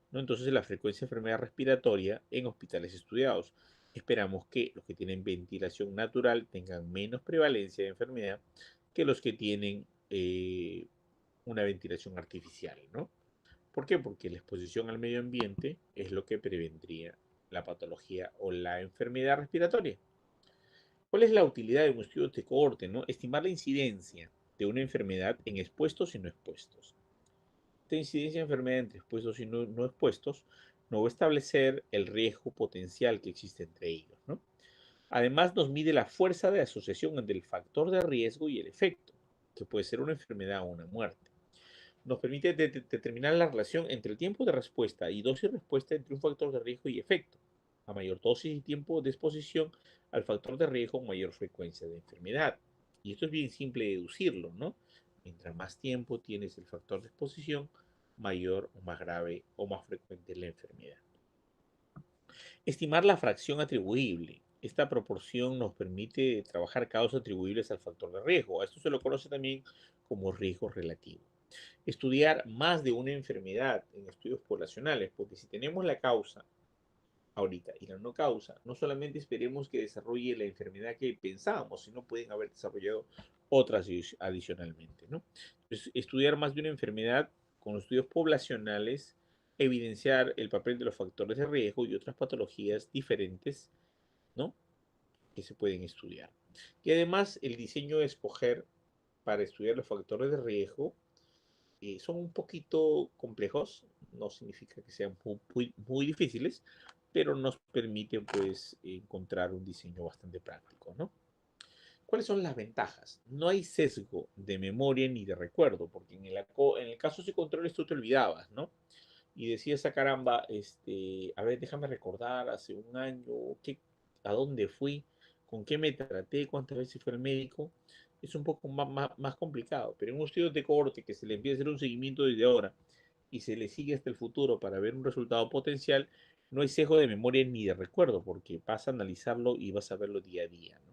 ¿no? Entonces, la frecuencia de enfermedad respiratoria en hospitales estudiados. Esperamos que los que tienen ventilación natural tengan menos prevalencia de enfermedad que los que tienen una ventilación artificial, ¿no? ¿Por qué? Porque la exposición al medio ambiente es lo que prevendría la patología o la enfermedad respiratoria. ¿Cuál es la utilidad de un estudio de cohorte, no? Estimar la incidencia de una enfermedad en expuestos y no expuestos. Esta incidencia de enfermedad entre expuestos y no expuestos no va a establecer el riesgo potencial que existe entre ellos, ¿no? Además, nos mide la fuerza de asociación entre el factor de riesgo y el efecto, que puede ser una enfermedad o una muerte. Nos permite determinar la relación entre el tiempo de respuesta y dosis de respuesta entre un factor de riesgo y efecto. A mayor dosis y tiempo de exposición al factor de riesgo, mayor frecuencia de enfermedad. Y esto es bien simple deducirlo, ¿no? Mientras más tiempo tienes el factor de exposición, mayor o más grave o más frecuente es la enfermedad. Estimar la fracción atribuible. Esta proporción nos permite trabajar causas atribuibles al factor de riesgo. A esto se lo conoce también como riesgo relativo. Estudiar más de una enfermedad en estudios poblacionales, porque si tenemos la causa ahorita y la no causa, no solamente esperemos que desarrolle la enfermedad que pensábamos, sino pueden haber desarrollado otras adicionalmente, ¿no? Entonces, estudiar más de una enfermedad con estudios poblacionales, evidenciar el papel de los factores de riesgo y otras patologías diferentes, ¿no? Que se pueden estudiar. Y además, el diseño de escoger para estudiar los factores de riesgo son un poquito complejos, no significa que sean muy difíciles, pero nos permiten pues encontrar un diseño bastante práctico, ¿no? ¿Cuáles son las ventajas? No hay sesgo de memoria ni de recuerdo, porque en el caso si controles tú te olvidabas, ¿no? Y decías, a caramba, a ver, déjame recordar, hace un año, a dónde fui, con qué me traté, cuántas veces fue al médico, es un poco más complicado. Pero en un estudio de cohorte que se le empieza a hacer un seguimiento desde ahora y se le sigue hasta el futuro para ver un resultado potencial, no hay sesgo de memoria ni de recuerdo, porque vas a analizarlo y vas a verlo día a día, ¿no?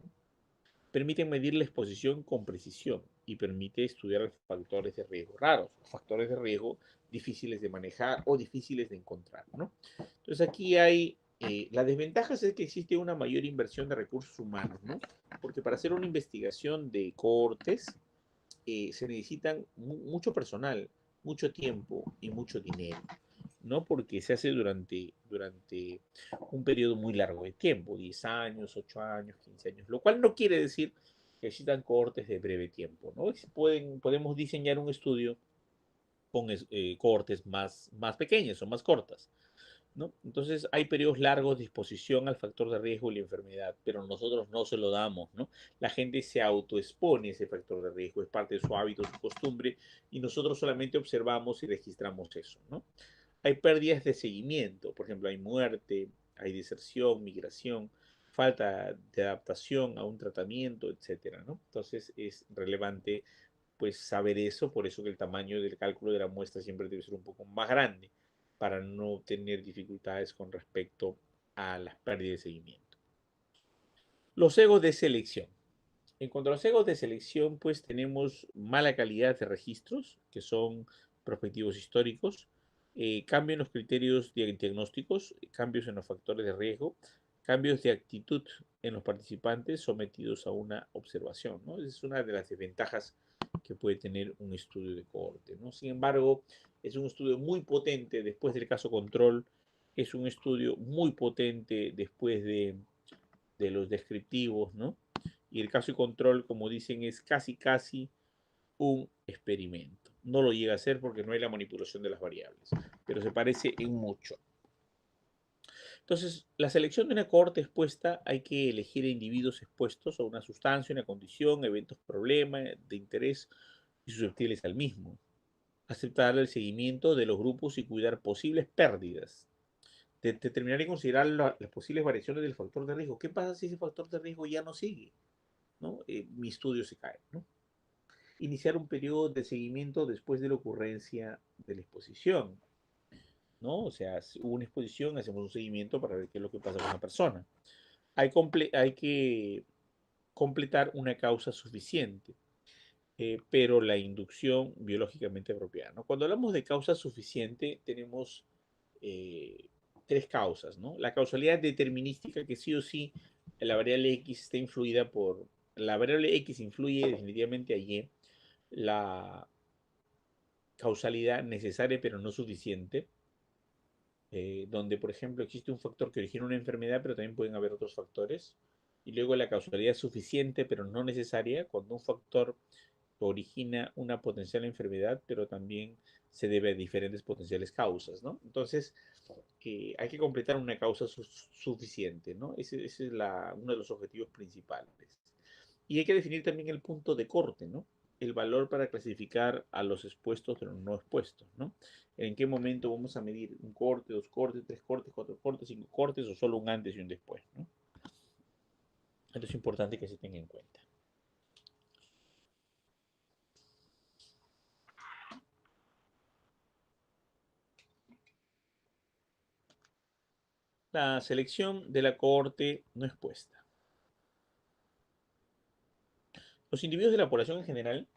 Permite medir la exposición con precisión y permite estudiar factores de riesgo raros, factores de riesgo difíciles de manejar o difíciles de encontrar, ¿no? Entonces aquí hay, la desventaja es que existe una mayor inversión de recursos humanos, ¿no? Porque para hacer una investigación de cohortes se necesitan mucho personal, mucho tiempo y mucho dinero, ¿no? Porque se hace durante un periodo muy largo de tiempo, 10 años, 8 años, 15 años, lo cual no quiere decir que existan cohortes de breve tiempo, ¿no? Podemos diseñar un estudio con cohortes más pequeñas o más cortas, ¿no? Entonces hay periodos largos de exposición al factor de riesgo y la enfermedad, pero nosotros no se lo damos, ¿no? La gente se autoexpone a ese factor de riesgo, es parte de su hábito, su costumbre, y nosotros solamente observamos y registramos eso, ¿no? Hay pérdidas de seguimiento, por ejemplo, hay muerte, hay deserción, migración, falta de adaptación a un tratamiento, etcétera, ¿no? Entonces es relevante pues saber eso, por eso que el tamaño del cálculo de la muestra siempre debe ser un poco más grande para no tener dificultades con respecto a las pérdidas de seguimiento. Los egos de selección. En cuanto a los egos de selección, pues tenemos mala calidad de registros, que son prospectivos históricos, cambio en los criterios diagnósticos, cambios en los factores de riesgo, cambios de actitud en los participantes sometidos a una observación, ¿no? Esa es una de las desventajas que puede tener un estudio de cohorte, ¿no? Sin embargo, es un estudio muy potente después del caso control, es un estudio muy potente después de los descriptivos, ¿no? Y el caso de control, como dicen, es casi un experimento. No lo llega a ser porque no hay la manipulación de las variables, pero se parece en mucho. Entonces, la selección de una cohorte expuesta hay que elegir a individuos expuestos a una sustancia, una condición, eventos, problema de interés y susceptibles al mismo. Aceptar el seguimiento de los grupos y cuidar posibles pérdidas. Determinar y considerar las posibles variaciones del factor de riesgo. ¿Qué pasa si ese factor de riesgo ya no sigue? ¿No? Mi estudio se cae. ¿No? Iniciar un periodo de seguimiento después de la ocurrencia de la exposición. ¿No? O sea, si hubo una exposición, hacemos un seguimiento para ver qué es lo que pasa con la persona. Hay que completar una causa suficiente, pero la inducción biológicamente apropiada, ¿no? Cuando hablamos de causa suficiente, tenemos eh, tres causas, ¿no? La causalidad determinística, que sí o sí la variable X está influida por, la variable X influye definitivamente a Y, la causalidad necesaria pero no suficiente, donde, por ejemplo, existe un factor que origina una enfermedad, pero también pueden haber otros factores. Y luego la causalidad suficiente, pero no necesaria, cuando un factor origina una potencial enfermedad, pero también se debe a diferentes potenciales causas, ¿no? Entonces, hay que completar una causa suficiente, ¿no? Ese es uno de los objetivos principales. Y hay que definir también el punto de corte, ¿no? El valor para clasificar a los expuestos pero no expuestos, ¿no? En qué momento vamos a medir un corte, dos cortes, tres cortes, cuatro cortes, cinco cortes o solo un antes y un después, ¿no? Esto es importante que se tenga en cuenta. La selección de la cohorte no expuesta. Los individuos de la población en general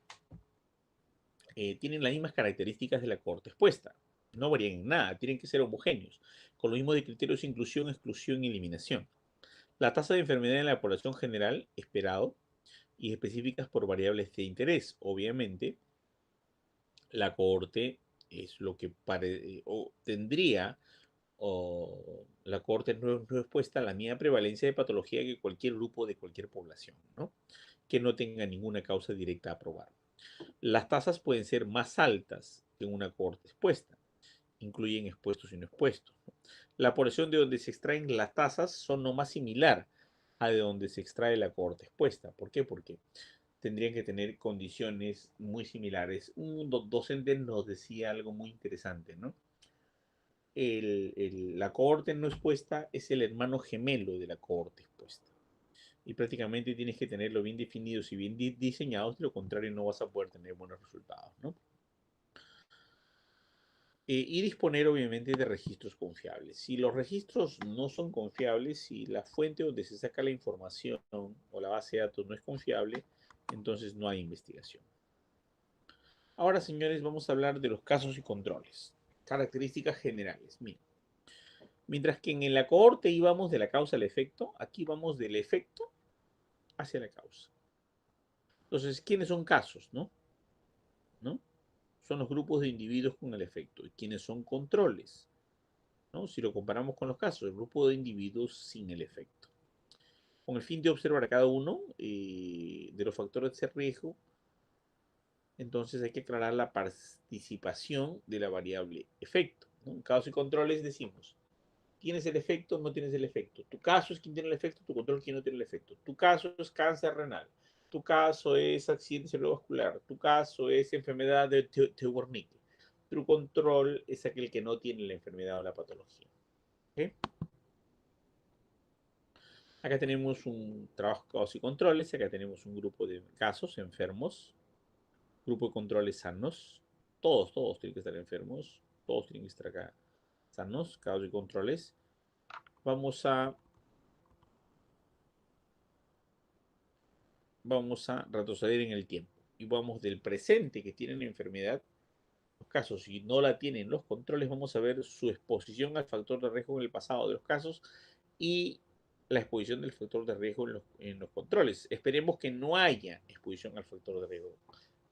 tienen las mismas características de la cohorte expuesta. No varían en nada, tienen que ser homogéneos, con lo mismo de criterios de inclusión, exclusión y eliminación. La tasa de enfermedad en la población general, esperado, y específicas por variables de interés. Obviamente, la cohorte es lo que o tendría, o la cohorte no expuesta a la misma prevalencia de patología que cualquier grupo de cualquier población, ¿no? Que no tenga ninguna causa directa a probar. Las tasas pueden ser más altas que en una cohorte expuesta, incluyen expuestos y no expuestos. La porción de donde se extraen las tasas son no más similar a de donde se extrae la cohorte expuesta. ¿Por qué? Porque tendrían que tener condiciones muy similares. Un docente nos decía algo muy interesante, ¿no? La cohorte no expuesta es el hermano gemelo de la cohorte expuesta. Y prácticamente tienes que tenerlo bien definidos y bien diseñados, de lo contrario no vas a poder tener buenos resultados, ¿no? Y disponer obviamente de registros confiables. Si los registros no son confiables, si la fuente donde se saca la información o la base de datos no es confiable, entonces no hay investigación. Ahora, señores, vamos a hablar de los casos y controles. Características generales. Miren, mientras que en la cohorte íbamos de la causa al efecto, aquí vamos del efecto hacia la causa. Entonces, ¿quiénes son casos, no? ¿No? Son los grupos de individuos con el efecto. ¿Y quiénes son controles? ¿No? Si lo comparamos con los casos, el grupo de individuos sin el efecto. Con el fin de observar a cada uno de los factores de riesgo, entonces hay que aclarar la participación de la variable efecto, ¿no? En casos y controles decimos, ¿tienes el efecto o no tienes el efecto? Tu caso es quien tiene el efecto, tu control es quien no tiene el efecto. Tu caso es cáncer renal, tu caso es accidente cerebrovascular, tu caso es enfermedad de Wernicke. Tu control es aquel que no tiene la enfermedad o la patología. ¿Okay? Acá tenemos un trabajo de casos y controles, acá tenemos un grupo de casos enfermos, grupo de controles sanos, todos tienen que estar enfermos, todos tienen que estar acá sanos, casos y controles. Vamos a retroceder en el tiempo y vamos del presente que tienen la enfermedad, los casos, si no la tienen los controles, vamos a ver su exposición al factor de riesgo en el pasado de los casos y la exposición del factor de riesgo en los controles. Esperemos que no haya exposición al factor de riesgo,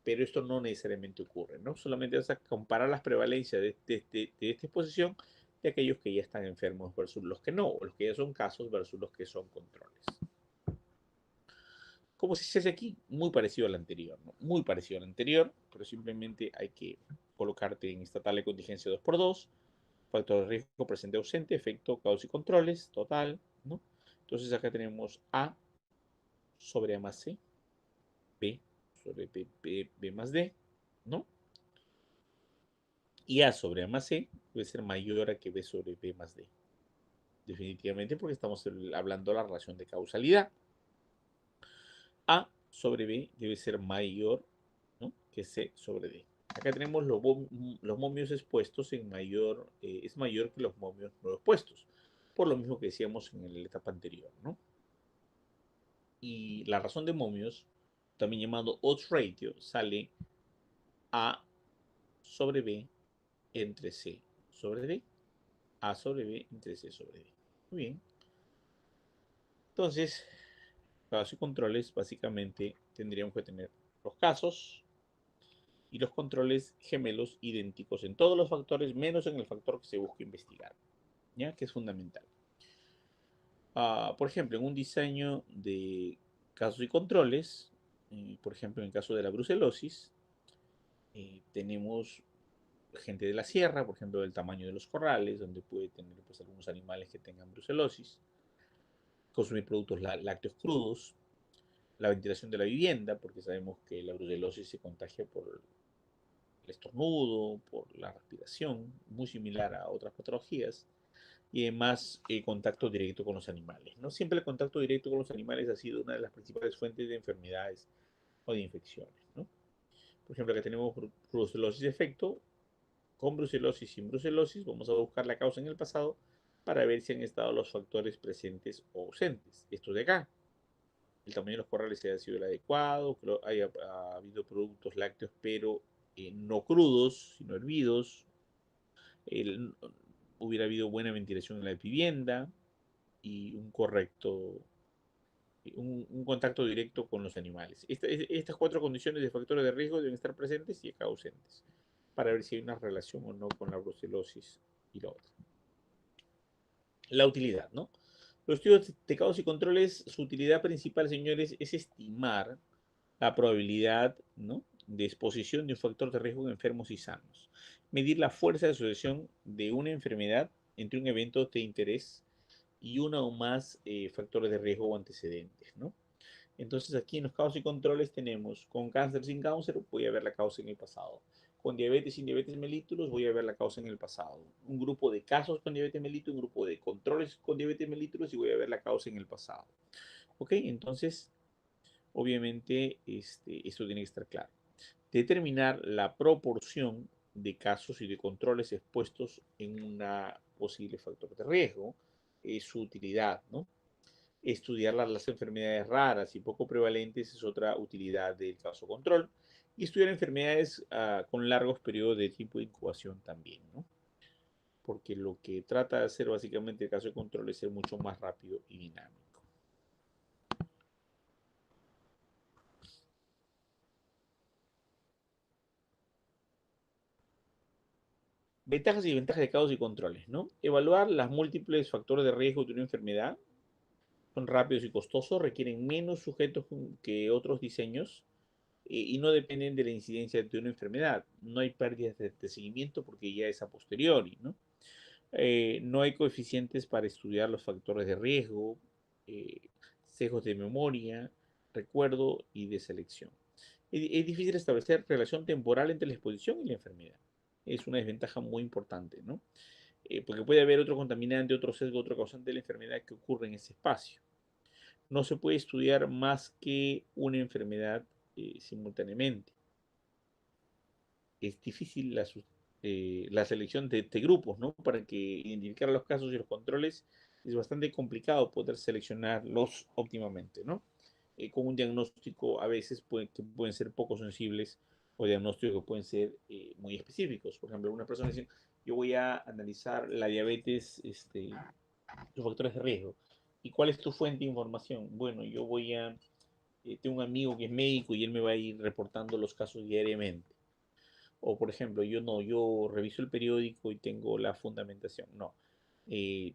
pero esto no necesariamente ocurre, ¿no? Solamente vas a comparar las prevalencias de esta exposición de aquellos que ya están enfermos versus los que no, o los que ya son casos versus los que son controles. Como se hace aquí, muy parecido al anterior, ¿no? Muy parecido al anterior, pero simplemente hay que colocarte en esta tabla de contingencia 2x2 factor de riesgo presente ausente, efecto, causa y controles, total, ¿no? Entonces acá tenemos A sobre A más C, B sobre B más D, ¿no? Y A sobre A más C debe ser mayor a que B sobre B más D. Definitivamente porque estamos hablando de la relación de causalidad. A sobre B debe ser mayor, ¿no?, que C sobre D. Acá tenemos los momios expuestos en mayor, es mayor que los momios no expuestos, por lo mismo que decíamos en la etapa anterior, ¿no? Y la razón de momios, también llamado odds ratio, sale A sobre B entre C sobre D. A sobre B entre C sobre D. Muy bien. Entonces, casos y controles, básicamente tendríamos que tener los casos y los controles gemelos idénticos en todos los factores, menos en el factor que se busca investigar, ¿ya? Que es fundamental. Por ejemplo, en un diseño de casos y controles, por ejemplo, en el caso de la brucelosis, tenemos gente de la sierra, por ejemplo, del tamaño de los corrales, donde puede tener pues, algunos animales que tengan brucelosis, consumir productos lácteos crudos, la ventilación de la vivienda, porque sabemos que la brucelosis se contagia por el estornudo, por la respiración, muy similar a otras patologías, y además contacto directo con los animales, ¿no? Siempre el contacto directo con los animales ha sido una de las principales fuentes de enfermedades o de infecciones, ¿no? Por ejemplo, acá tenemos brucelosis efecto, con brucelosis, sin brucelosis, vamos a buscar la causa en el pasado para ver si han estado los factores presentes o ausentes. Esto de acá, el tamaño de los corrales haya sido el adecuado, que ha habido productos lácteos, pero no crudos, sino hervidos, el, hubiera habido buena ventilación en la vivienda y un contacto directo con los animales. Estas cuatro condiciones de factores de riesgo deben estar presentes y acá ausentes para ver si hay una relación o no con la brucelosis y la otra. La utilidad, ¿no? Los estudios de causas y controles, su utilidad principal, señores, es estimar la probabilidad, ¿no?, de exposición de un factor de riesgo en enfermos y sanos. Medir la fuerza de asociación de una enfermedad entre un evento de interés y una o más factores de riesgo o antecedentes, ¿no? Entonces aquí en los causas y controles tenemos con cáncer sin cáncer, voy a ver la causa en el pasado. Con diabetes sin diabetes mellitus, voy a ver la causa en el pasado. Un grupo de casos con diabetes mellitus, un grupo de controles con diabetes mellitus y voy a ver la causa en el pasado. ¿Ok? Entonces, obviamente, esto tiene que estar claro. Determinar la proporción de casos y de controles expuestos en una posible factor de riesgo es su utilidad, ¿no? Estudiar las enfermedades raras y poco prevalentes es otra utilidad del caso control. Y estudiar enfermedades con largos periodos de tiempo de incubación también, ¿no? Porque lo que trata de hacer básicamente el caso de control es ser mucho más rápido y dinámico. Ventajas y desventajas de casos y controles, ¿no? Evaluar las múltiples factores de riesgo de una enfermedad son rápidos y costosos, requieren menos sujetos que otros diseños y no dependen de la incidencia de una enfermedad. No hay pérdidas de seguimiento porque ya es a posteriori, ¿no? No hay coeficientes para estudiar los factores de riesgo, eh, sesgos de memoria, recuerdo y de selección. Es difícil establecer relación temporal entre la exposición y la enfermedad. Es una desventaja muy importante, ¿no? Porque puede haber otro contaminante, otro sesgo, otro causante de la enfermedad que ocurre en ese espacio. No se puede estudiar más que una enfermedad simultáneamente. Es difícil la selección de grupos, ¿no? Para que identificar los casos y los controles es bastante complicado poder seleccionarlos óptimamente, ¿no? Con un diagnóstico a veces que pueden ser poco sensibles o diagnósticos que pueden ser muy específicos. Por ejemplo, una persona dice, yo voy a analizar la diabetes, los factores de riesgo. ¿Y cuál es tu fuente de información? Bueno, tengo un amigo que es médico y él me va a ir reportando los casos diariamente. O, por ejemplo, yo reviso el periódico y tengo la fundamentación. No.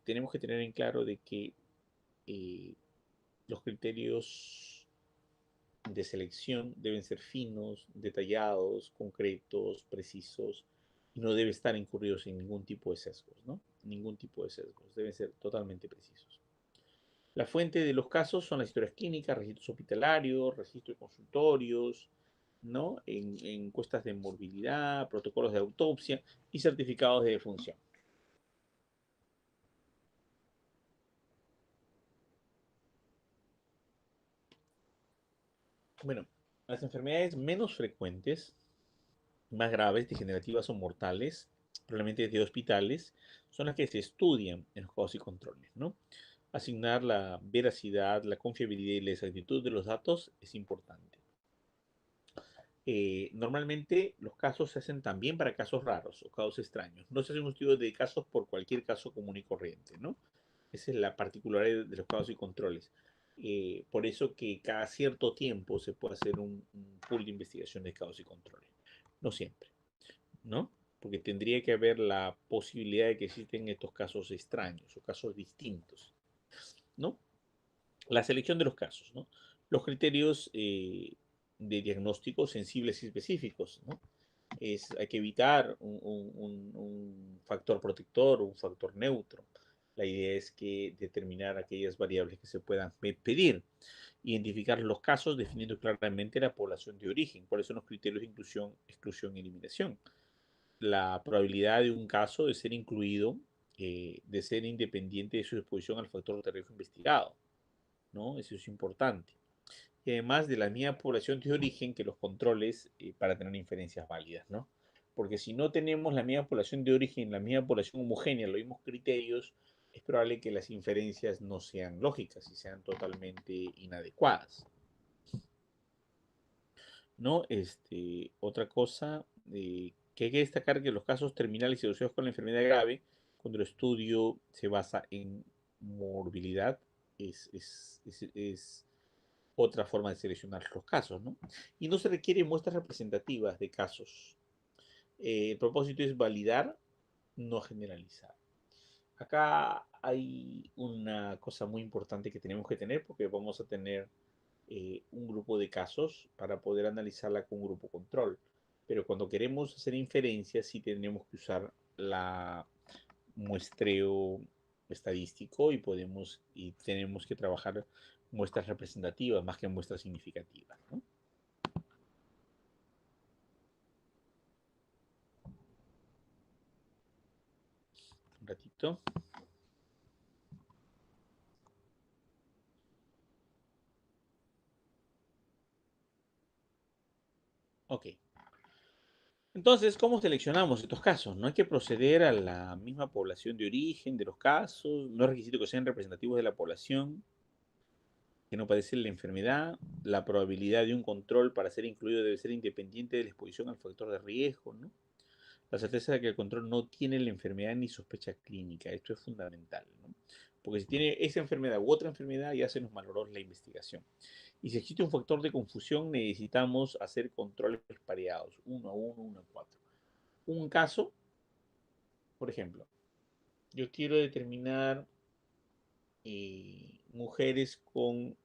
Tenemos que tener en claro de que eh, los criterios de selección deben ser finos, detallados, concretos, precisos, y no debe estar incurridos en ningún tipo de sesgos, ¿no? Ningún tipo de sesgos, deben ser totalmente precisos. La fuente de los casos son las historias clínicas, registros hospitalarios, registros de consultorios, ¿no? Encuestas de morbilidad, protocolos de autopsia y certificados de defunción. Bueno, las enfermedades menos frecuentes, más graves, degenerativas o mortales, probablemente de hospitales, son las que se estudian en los casos y controles, ¿no? Asignar la veracidad, la confiabilidad y la exactitud de los datos es importante. Normalmente los casos se hacen también para casos raros o casos extraños. No se hace un estudio de casos por cualquier caso común y corriente, ¿no? Esa es la particularidad de los casos y controles. Por eso que cada cierto tiempo se puede hacer un pool de investigación de casos y controles. No siempre, ¿no? Porque tendría que haber la posibilidad de que existen estos casos extraños o casos distintos, ¿no? La selección de los casos, ¿no? Los criterios de diagnóstico sensibles y específicos, ¿no? Hay que evitar un factor protector o un factor neutro. La idea es que determinar aquellas variables que se puedan pedir, identificar los casos definiendo claramente la población de origen. Por eso los criterios de inclusión, exclusión y eliminación. La probabilidad de un caso de ser incluido, de ser independiente de su exposición al factor de riesgo investigado, ¿no? Eso es importante. Y además de la misma población de origen que los controles para tener inferencias válidas, ¿no? Porque si no tenemos la misma población de origen, la misma población homogénea, los mismos criterios, es probable que las inferencias no sean lógicas y sean totalmente inadecuadas, ¿no? Otra cosa que hay que destacar que los casos terminales y asociados con la enfermedad grave, cuando el estudio se basa en morbilidad, es otra forma de seleccionar los casos, ¿no? Y no se requieren muestras representativas de casos. El propósito es validar, no generalizar. Acá hay una cosa muy importante que tenemos que tener porque vamos a tener un grupo de casos para poder analizarla con un grupo control. Pero cuando queremos hacer inferencias, sí tenemos que usar la muestreo estadístico y tenemos que trabajar muestras representativas más que muestras significativas, ¿no? Un ratito. Ok. Entonces, ¿cómo seleccionamos estos casos? No hay que proceder a la misma población de origen de los casos, no es requisito que sean representativos de la población, que no padece la enfermedad, la probabilidad de un control para ser incluido debe ser independiente de la exposición al factor de riesgo, ¿no? La certeza de que el control no tiene la enfermedad ni sospecha clínica, esto es fundamental, ¿no? Porque si tiene esa enfermedad u otra enfermedad, ya se nos malogró la investigación. Y si existe un factor de confusión, necesitamos hacer controles pareados, 1 a 1, 1 a 4. Un caso, por ejemplo, yo quiero determinar mujeres con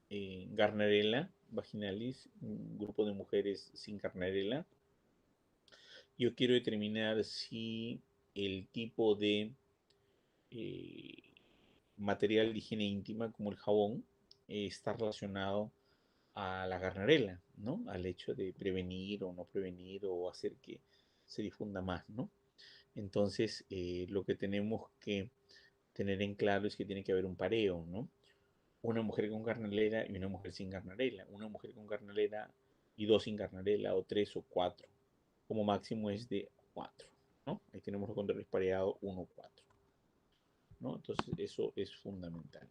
Gardnerella vaginalis, un grupo de mujeres sin Gardnerella. Yo quiero determinar si el tipo de eh, material de higiene íntima, como el jabón, está relacionado a la Gardnerella, ¿no? Al hecho de prevenir o no prevenir o hacer que se difunda más, ¿no? Entonces, lo que tenemos que tener en claro es que tiene que haber un pareo, ¿no? Una mujer con garnalera y una mujer sin garnalera, una mujer con garnalera y dos sin garnalera, o tres o cuatro. Como máximo es de cuatro, ¿no? Ahí tenemos los controles pareados 1, 4, ¿no? Entonces eso es fundamental.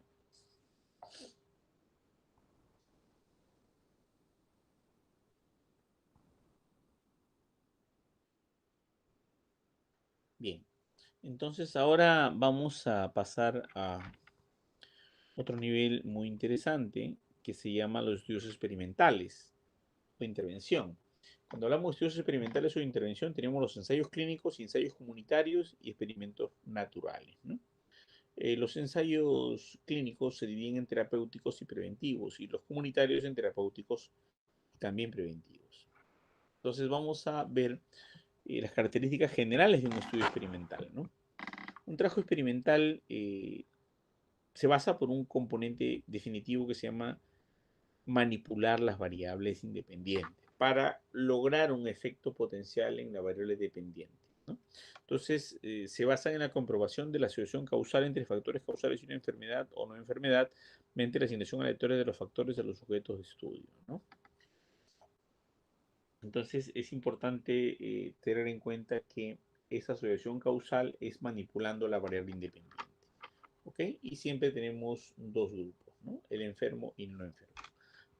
Bien, entonces ahora vamos a pasar a otro nivel muy interesante que se llama los estudios experimentales o intervención. Cuando hablamos de estudios experimentales o de intervención, tenemos los ensayos clínicos, ensayos comunitarios y experimentos naturales, ¿no? Los ensayos clínicos se dividen en terapéuticos y preventivos, y los comunitarios en terapéuticos y también preventivos. Entonces vamos a ver las características generales de un estudio experimental, ¿no? Un trabajo experimental se basa por un componente definitivo que se llama manipular las variables independientes para lograr un efecto potencial en la variable dependiente, ¿no? Entonces, se basa en la comprobación de la asociación causal entre factores causales y una enfermedad o no enfermedad mediante la asignación aleatoria de los factores a los sujetos de estudio, ¿no? Entonces, es importante tener en cuenta que esa asociación causal es manipulando la variable independiente, ¿ok? Y siempre tenemos dos grupos, ¿no? El enfermo y el no enfermo.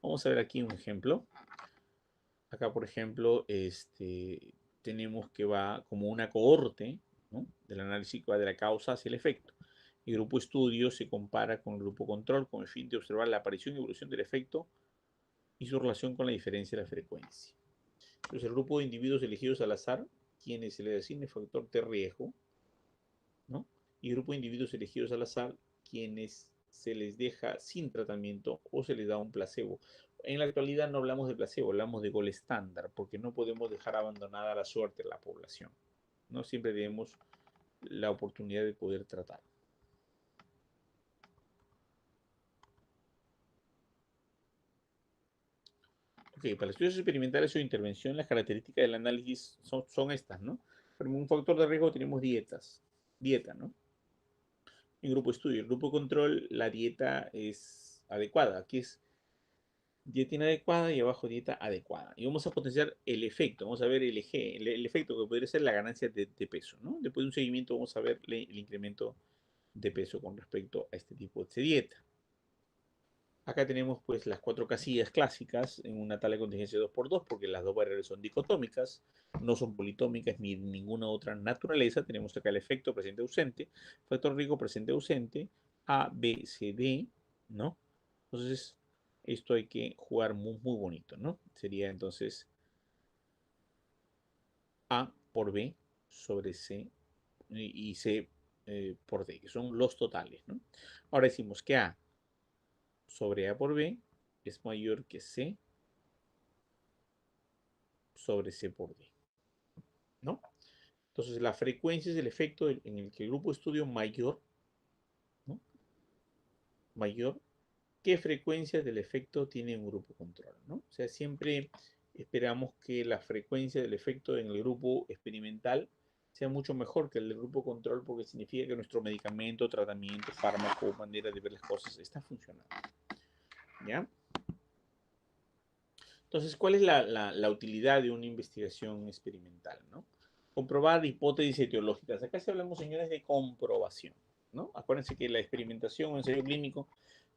Vamos a ver aquí un ejemplo. Acá, por ejemplo, tenemos que va como una cohorte, ¿no? Del análisis que va de la causa hacia el efecto. El grupo estudio se compara con el grupo control con el fin de observar la aparición y evolución del efecto y su relación con la diferencia de la frecuencia. Entonces, el grupo de individuos elegidos al azar, quienes se les asigna el factor de riesgo, ¿no? Y el grupo de individuos elegidos al azar, quienes se les deja sin tratamiento o se les da un placebo. En la actualidad no hablamos de placebo, hablamos de gol estándar, porque no podemos dejar abandonada la suerte de la población. No siempre tenemos la oportunidad de poder tratar. Ok, para estudios experimentales o intervención, las características del análisis son estas, ¿no? Pero un factor de riesgo tenemos dieta, ¿no? En grupo estudio, el grupo control, la dieta es adecuada. Aquí es dieta inadecuada y abajo dieta adecuada. Y vamos a potenciar el efecto, vamos a ver el efecto que podría ser la ganancia de peso, ¿no? Después de un seguimiento vamos a ver el incremento de peso con respecto a este tipo de dieta. Acá tenemos pues las cuatro casillas clásicas en una tabla de contingencia 2x2 porque las dos variables son dicotómicas, no son politómicas ni ninguna otra naturaleza. Tenemos acá el efecto presente ausente, factor riesgo presente ausente, A, B, C, D, ¿no? Entonces, esto hay que jugar muy, muy bonito, ¿no? Sería entonces A por B sobre C y C por D, que son los totales, ¿no? Ahora decimos que A sobre A por B es mayor que C sobre C por D, ¿no? Entonces, la frecuencia es el efecto en el que el grupo de estudio mayor, ¿no? Mayor, ¿qué frecuencia del efecto tiene un grupo control, ¿no? O sea, siempre esperamos que la frecuencia del efecto en el grupo experimental sea mucho mejor que el del grupo control porque significa que nuestro medicamento, tratamiento, fármaco, manera de ver las cosas está funcionando, ¿ya? Entonces, ¿cuál es la utilidad de una investigación experimental, ¿no? Comprobar hipótesis etiológicas. Acá sí hablamos, señores, de comprobación, ¿no? Acuérdense que la experimentación o ensayo clínico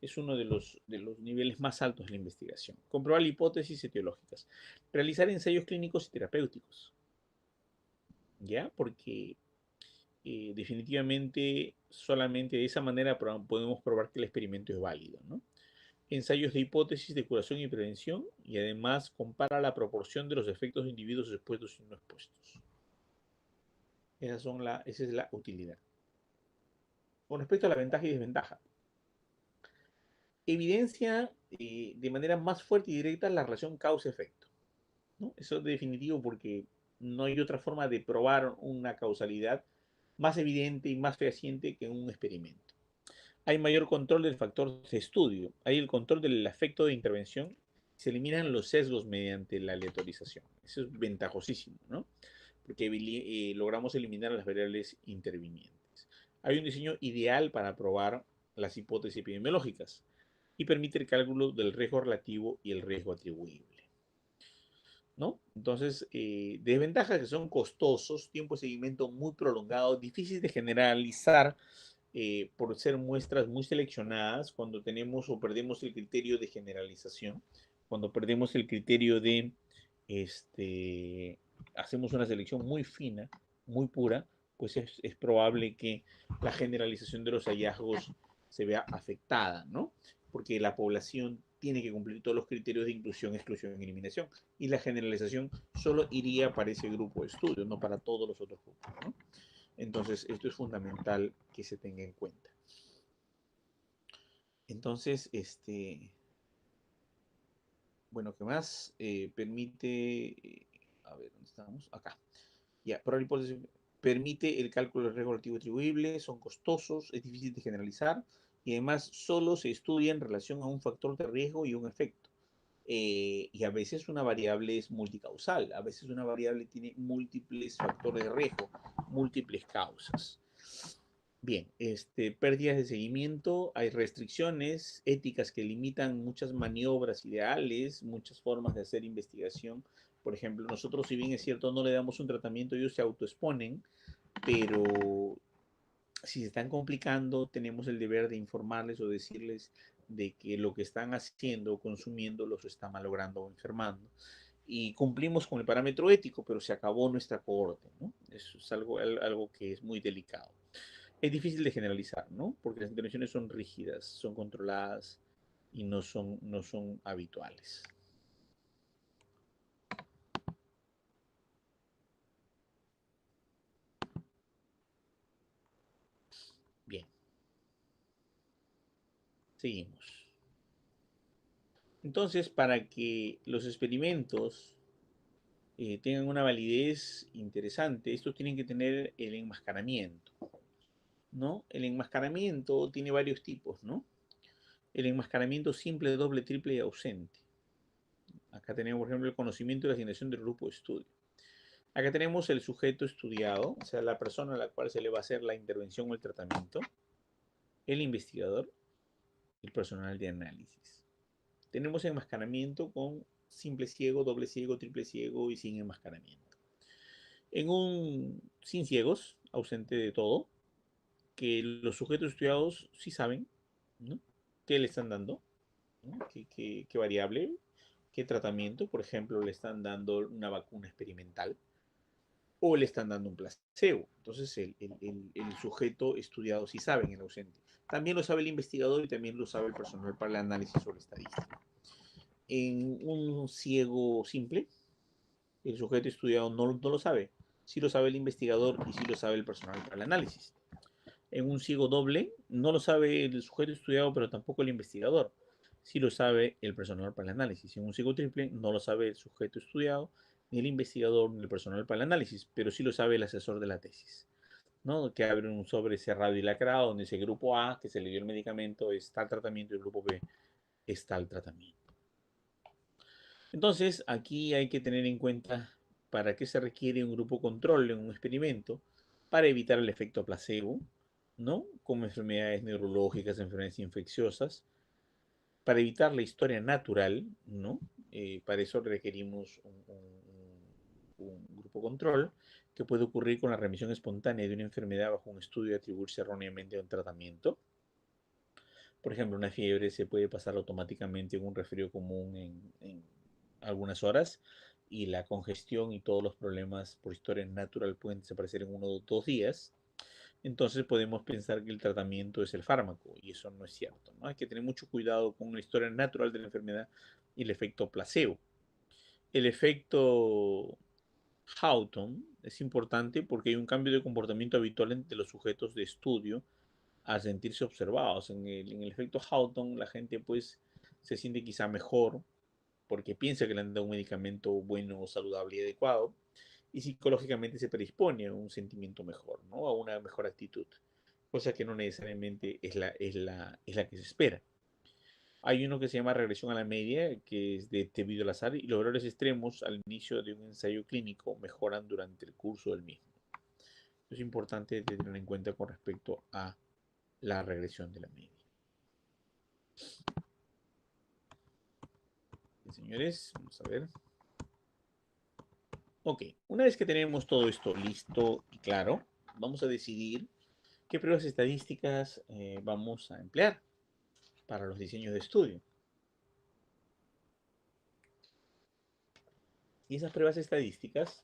es uno de los niveles más altos de la investigación. Comprobar hipótesis etiológicas. Realizar ensayos clínicos y terapéuticos, ¿ya? Porque definitivamente solamente de esa manera podemos probar que el experimento es válido, ¿no? Ensayos de hipótesis de curación y prevención y además compara la proporción de los efectos de individuos expuestos y no expuestos. Esa es la utilidad. Con respecto a la ventaja y desventaja, evidencia de manera más fuerte y directa la relación causa-efecto, ¿no? Eso es definitivo porque no hay otra forma de probar una causalidad más evidente y más fehaciente que en un experimento. Hay mayor control del factor de estudio, hay el control del efecto de intervención, se eliminan los sesgos mediante la aleatorización. Eso es ventajosísimo, ¿no? Porque logramos eliminar las variables intervinientes. Hay un diseño ideal para probar las hipótesis epidemiológicas y permite el cálculo del riesgo relativo y el riesgo atribuible, ¿no? Entonces, desventajas que son costosos, tiempo de seguimiento muy prolongado, difícil de generalizar por ser muestras muy seleccionadas, cuando tenemos o perdemos el criterio de generalización, cuando perdemos el criterio de, hacemos una selección muy fina, muy pura, pues es probable que la generalización de los hallazgos se vea afectada, ¿no? Porque la población tiene que cumplir todos los criterios de inclusión, exclusión y eliminación. Y la generalización solo iría para ese grupo de estudios, no para todos los otros grupos, ¿no? Entonces, esto es fundamental que se tenga en cuenta. Entonces, bueno, ¿qué más? Permite, a ver, ¿dónde estamos? Acá. Ya, pero la hipótesis permite el cálculo del riesgo relativo atribuible, son costosos, es difícil de generalizar y además solo se estudia en relación a un factor de riesgo y un efecto. Y a veces una variable es multicausal, a veces una variable tiene múltiples factores de riesgo, múltiples causas. Bien, pérdidas de seguimiento, hay restricciones éticas que limitan muchas maniobras ideales, muchas formas de hacer investigación. Por ejemplo, nosotros, si bien es cierto, no le damos un tratamiento, ellos se autoexponen, pero si se están complicando, tenemos el deber de informarles o decirles de que lo que están haciendo o consumiendo los está malogrando o enfermando. Y cumplimos con el parámetro ético, pero se acabó nuestra cohorte, ¿no? Eso es algo que es muy delicado. Es difícil de generalizar, ¿no? Porque las intervenciones son rígidas, son controladas y no son habituales. Bien, seguimos. Entonces, para que los experimentos tengan una validez interesante, estos tienen que tener el enmascaramiento, ¿no? El enmascaramiento tiene varios tipos, ¿no? El enmascaramiento simple, doble, triple y ausente. Acá tenemos, por ejemplo, el conocimiento y la asignación del grupo de estudio. Acá tenemos el sujeto estudiado, o sea, la persona a la cual se le va a hacer la intervención o el tratamiento, el investigador y el personal de análisis. Tenemos enmascaramiento con simple ciego, doble ciego, triple ciego y sin enmascaramiento. En un sin ciegos, ausente de todo, que los sujetos estudiados sí saben, ¿no? ¿Qué le están dando? ¿No? ¿Qué variable? ¿Qué tratamiento? Por ejemplo, le están dando una vacuna experimental o le están dando un placebo. Entonces, el sujeto estudiado sí sabe en el ausente. También lo sabe el investigador y también lo sabe el personal para el análisis o la estadística. En un ciego simple, el sujeto estudiado no lo sabe. Sí lo sabe el investigador y sí lo sabe el personal para el análisis. En un ciego doble, no lo sabe el sujeto estudiado, pero tampoco el investigador. Sí lo sabe el personal para el análisis. En un ciego triple, no lo sabe el sujeto estudiado, ni el investigador, ni el personal para el análisis, pero sí lo sabe el asesor de la tesis, ¿no? Que abre un sobre cerrado y lacrado, donde dice grupo A, que se le dio el medicamento, está el tratamiento, y el grupo B está el tratamiento. Entonces, aquí hay que tener en cuenta para qué se requiere un grupo control en un experimento para evitar el efecto placebo, ¿no? Como enfermedades neurológicas, enfermedades infecciosas, para evitar la historia natural, ¿no? Para eso requerimos un grupo control que puede ocurrir con la remisión espontánea de una enfermedad bajo un estudio y atribuirse erróneamente a un tratamiento. Por ejemplo, una fiebre se puede pasar automáticamente en un resfrío común en algunas horas y la congestión y todos los problemas por historia natural pueden desaparecer en 1 o 2 días. Entonces podemos pensar que el tratamiento es el fármaco y eso no es cierto, ¿no? Hay que tener mucho cuidado con la historia natural de la enfermedad y el efecto placebo. El efecto Houghton es importante porque hay un cambio de comportamiento habitual entre los sujetos de estudio a sentirse observados. En el efecto Houghton la gente pues se siente quizá mejor porque piensa que le han dado un medicamento bueno, saludable y adecuado y psicológicamente se predispone a un sentimiento mejor, ¿no? A una mejor actitud, cosa que no necesariamente es la que se espera. Hay uno que se llama regresión a la media, que es debido al azar, y los valores extremos al inicio de un ensayo clínico mejoran durante el curso del mismo. Es importante tener en cuenta con respecto a la regresión de la media. Bien, señores, vamos a ver. Ok, una vez que tenemos todo esto listo y claro, vamos a decidir qué pruebas estadísticas vamos a emplear para los diseños de estudio. Y esas pruebas estadísticas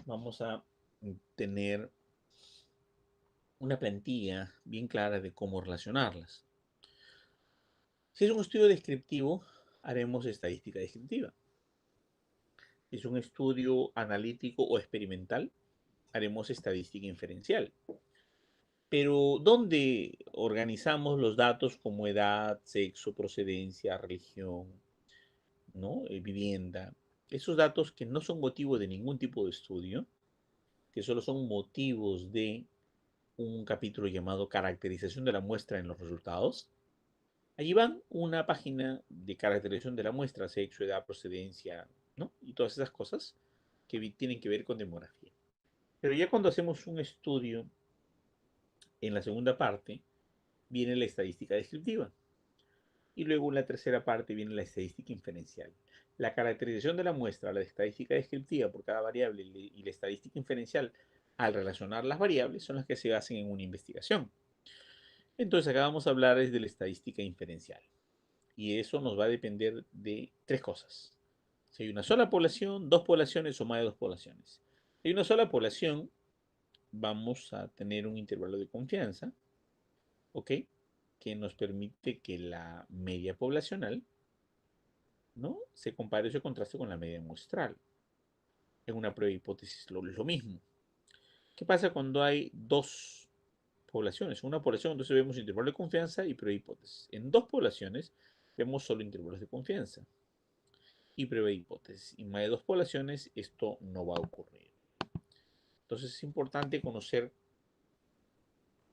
vamos a tener una plantilla bien clara de cómo relacionarlas. Si es un estudio descriptivo, haremos estadística descriptiva. Si es un estudio analítico o experimental, haremos estadística inferencial. Pero ¿dónde organizamos los datos como edad, sexo, procedencia, religión, ¿no? Vivienda? esos datos que no son motivo de ningún tipo de estudio, que solo son motivos de un capítulo llamado caracterización de la muestra en los resultados. Allí van una página de caracterización de la muestra, sexo, edad, procedencia, ¿no? Y todas esas cosas que tienen que ver con demografía. Pero ya cuando hacemos un estudio, en la segunda parte, viene la estadística descriptiva. Y luego en la tercera parte viene la estadística inferencial. La caracterización de la muestra, la estadística descriptiva por cada variable y la estadística inferencial al relacionar las variables son las que se hacen en una investigación. Entonces acá vamos a hablar de la estadística inferencial. Y eso nos va a depender de tres cosas. Si hay una sola población, dos poblaciones o más de dos poblaciones. Si hay una sola población, vamos a tener un intervalo de confianza, ¿ok? Que nos permite que la media poblacional, ¿no? Se compare o se contraste con la media muestral. En una prueba de hipótesis lo mismo. ¿Qué pasa cuando hay dos poblaciones? En una población, entonces vemos intervalo de confianza y prueba de hipótesis. En dos poblaciones, vemos solo intervalos de confianza y prueba de hipótesis. Y más de dos poblaciones, esto no va a ocurrir. Entonces es importante conocer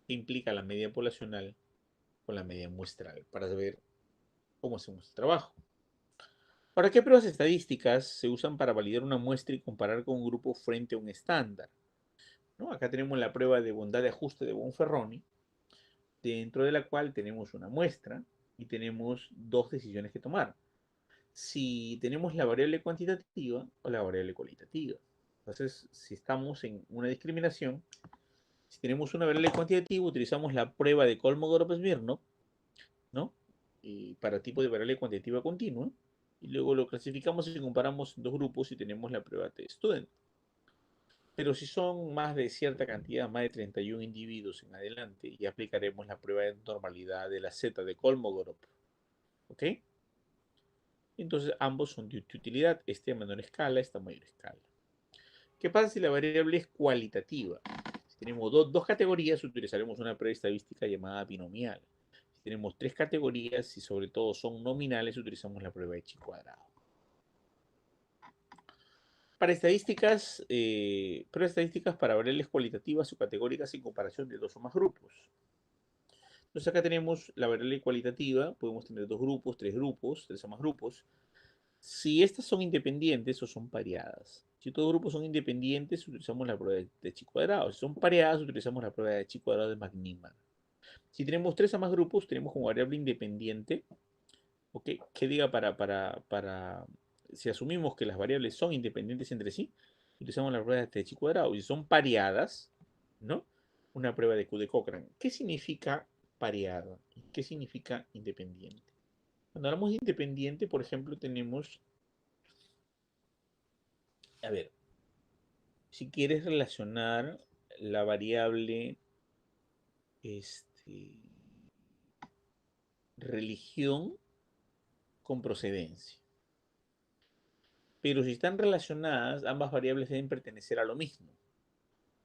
qué implica la media poblacional con la media muestral para saber cómo hacemos el trabajo. Ahora, ¿qué pruebas estadísticas se usan para validar una muestra y comparar con un grupo frente a un estándar? ¿No? Acá tenemos la prueba de bondad de ajuste de Bonferroni, dentro de la cual tenemos una muestra y tenemos dos decisiones que tomar. Si tenemos la variable cuantitativa o la variable cualitativa. Entonces, si estamos en una discriminación, si tenemos una variable cuantitativa, utilizamos la prueba de Kolmogorov-Smirnov, ¿no? Y para tipo de variable cuantitativa continua, y luego lo clasificamos y comparamos dos grupos y tenemos la prueba T-Student. Pero si son más de cierta cantidad, más de 31 individuos en adelante, ya aplicaremos la prueba de normalidad de la Z de Kolmogorov. ¿Ok? Entonces ambos son de utilidad, este a menor escala, esta a mayor escala. ¿Qué pasa si la variable es cualitativa? Si tenemos dos categorías, utilizaremos una prueba estadística llamada binomial. Si tenemos tres categorías y sobre todo son nominales, utilizamos la prueba de chi cuadrado. Para estadísticas, pruebas estadísticas para variables cualitativas o categóricas en comparación de dos o más grupos. Entonces acá tenemos la variable cualitativa, podemos tener dos grupos, tres o más grupos. Si estas son independientes o son pareadas. Si todos los grupos son independientes, utilizamos la prueba de chi cuadrado. Si son pareadas, utilizamos la prueba de chi cuadrado de McNeman. Si tenemos tres o más grupos, tenemos como variable independiente, ¿ok? Que diga si asumimos que las variables son independientes entre sí, utilizamos la prueba de chi cuadrado. Y si son pareadas, ¿no? Una prueba de Q de Cochrane. ¿Qué significa pareada? ¿Qué significa independiente? Cuando hablamos de independiente, por ejemplo, tenemos, a ver, si quieres relacionar la variable religión con procedencia. Pero si están relacionadas, ambas variables deben pertenecer a lo mismo.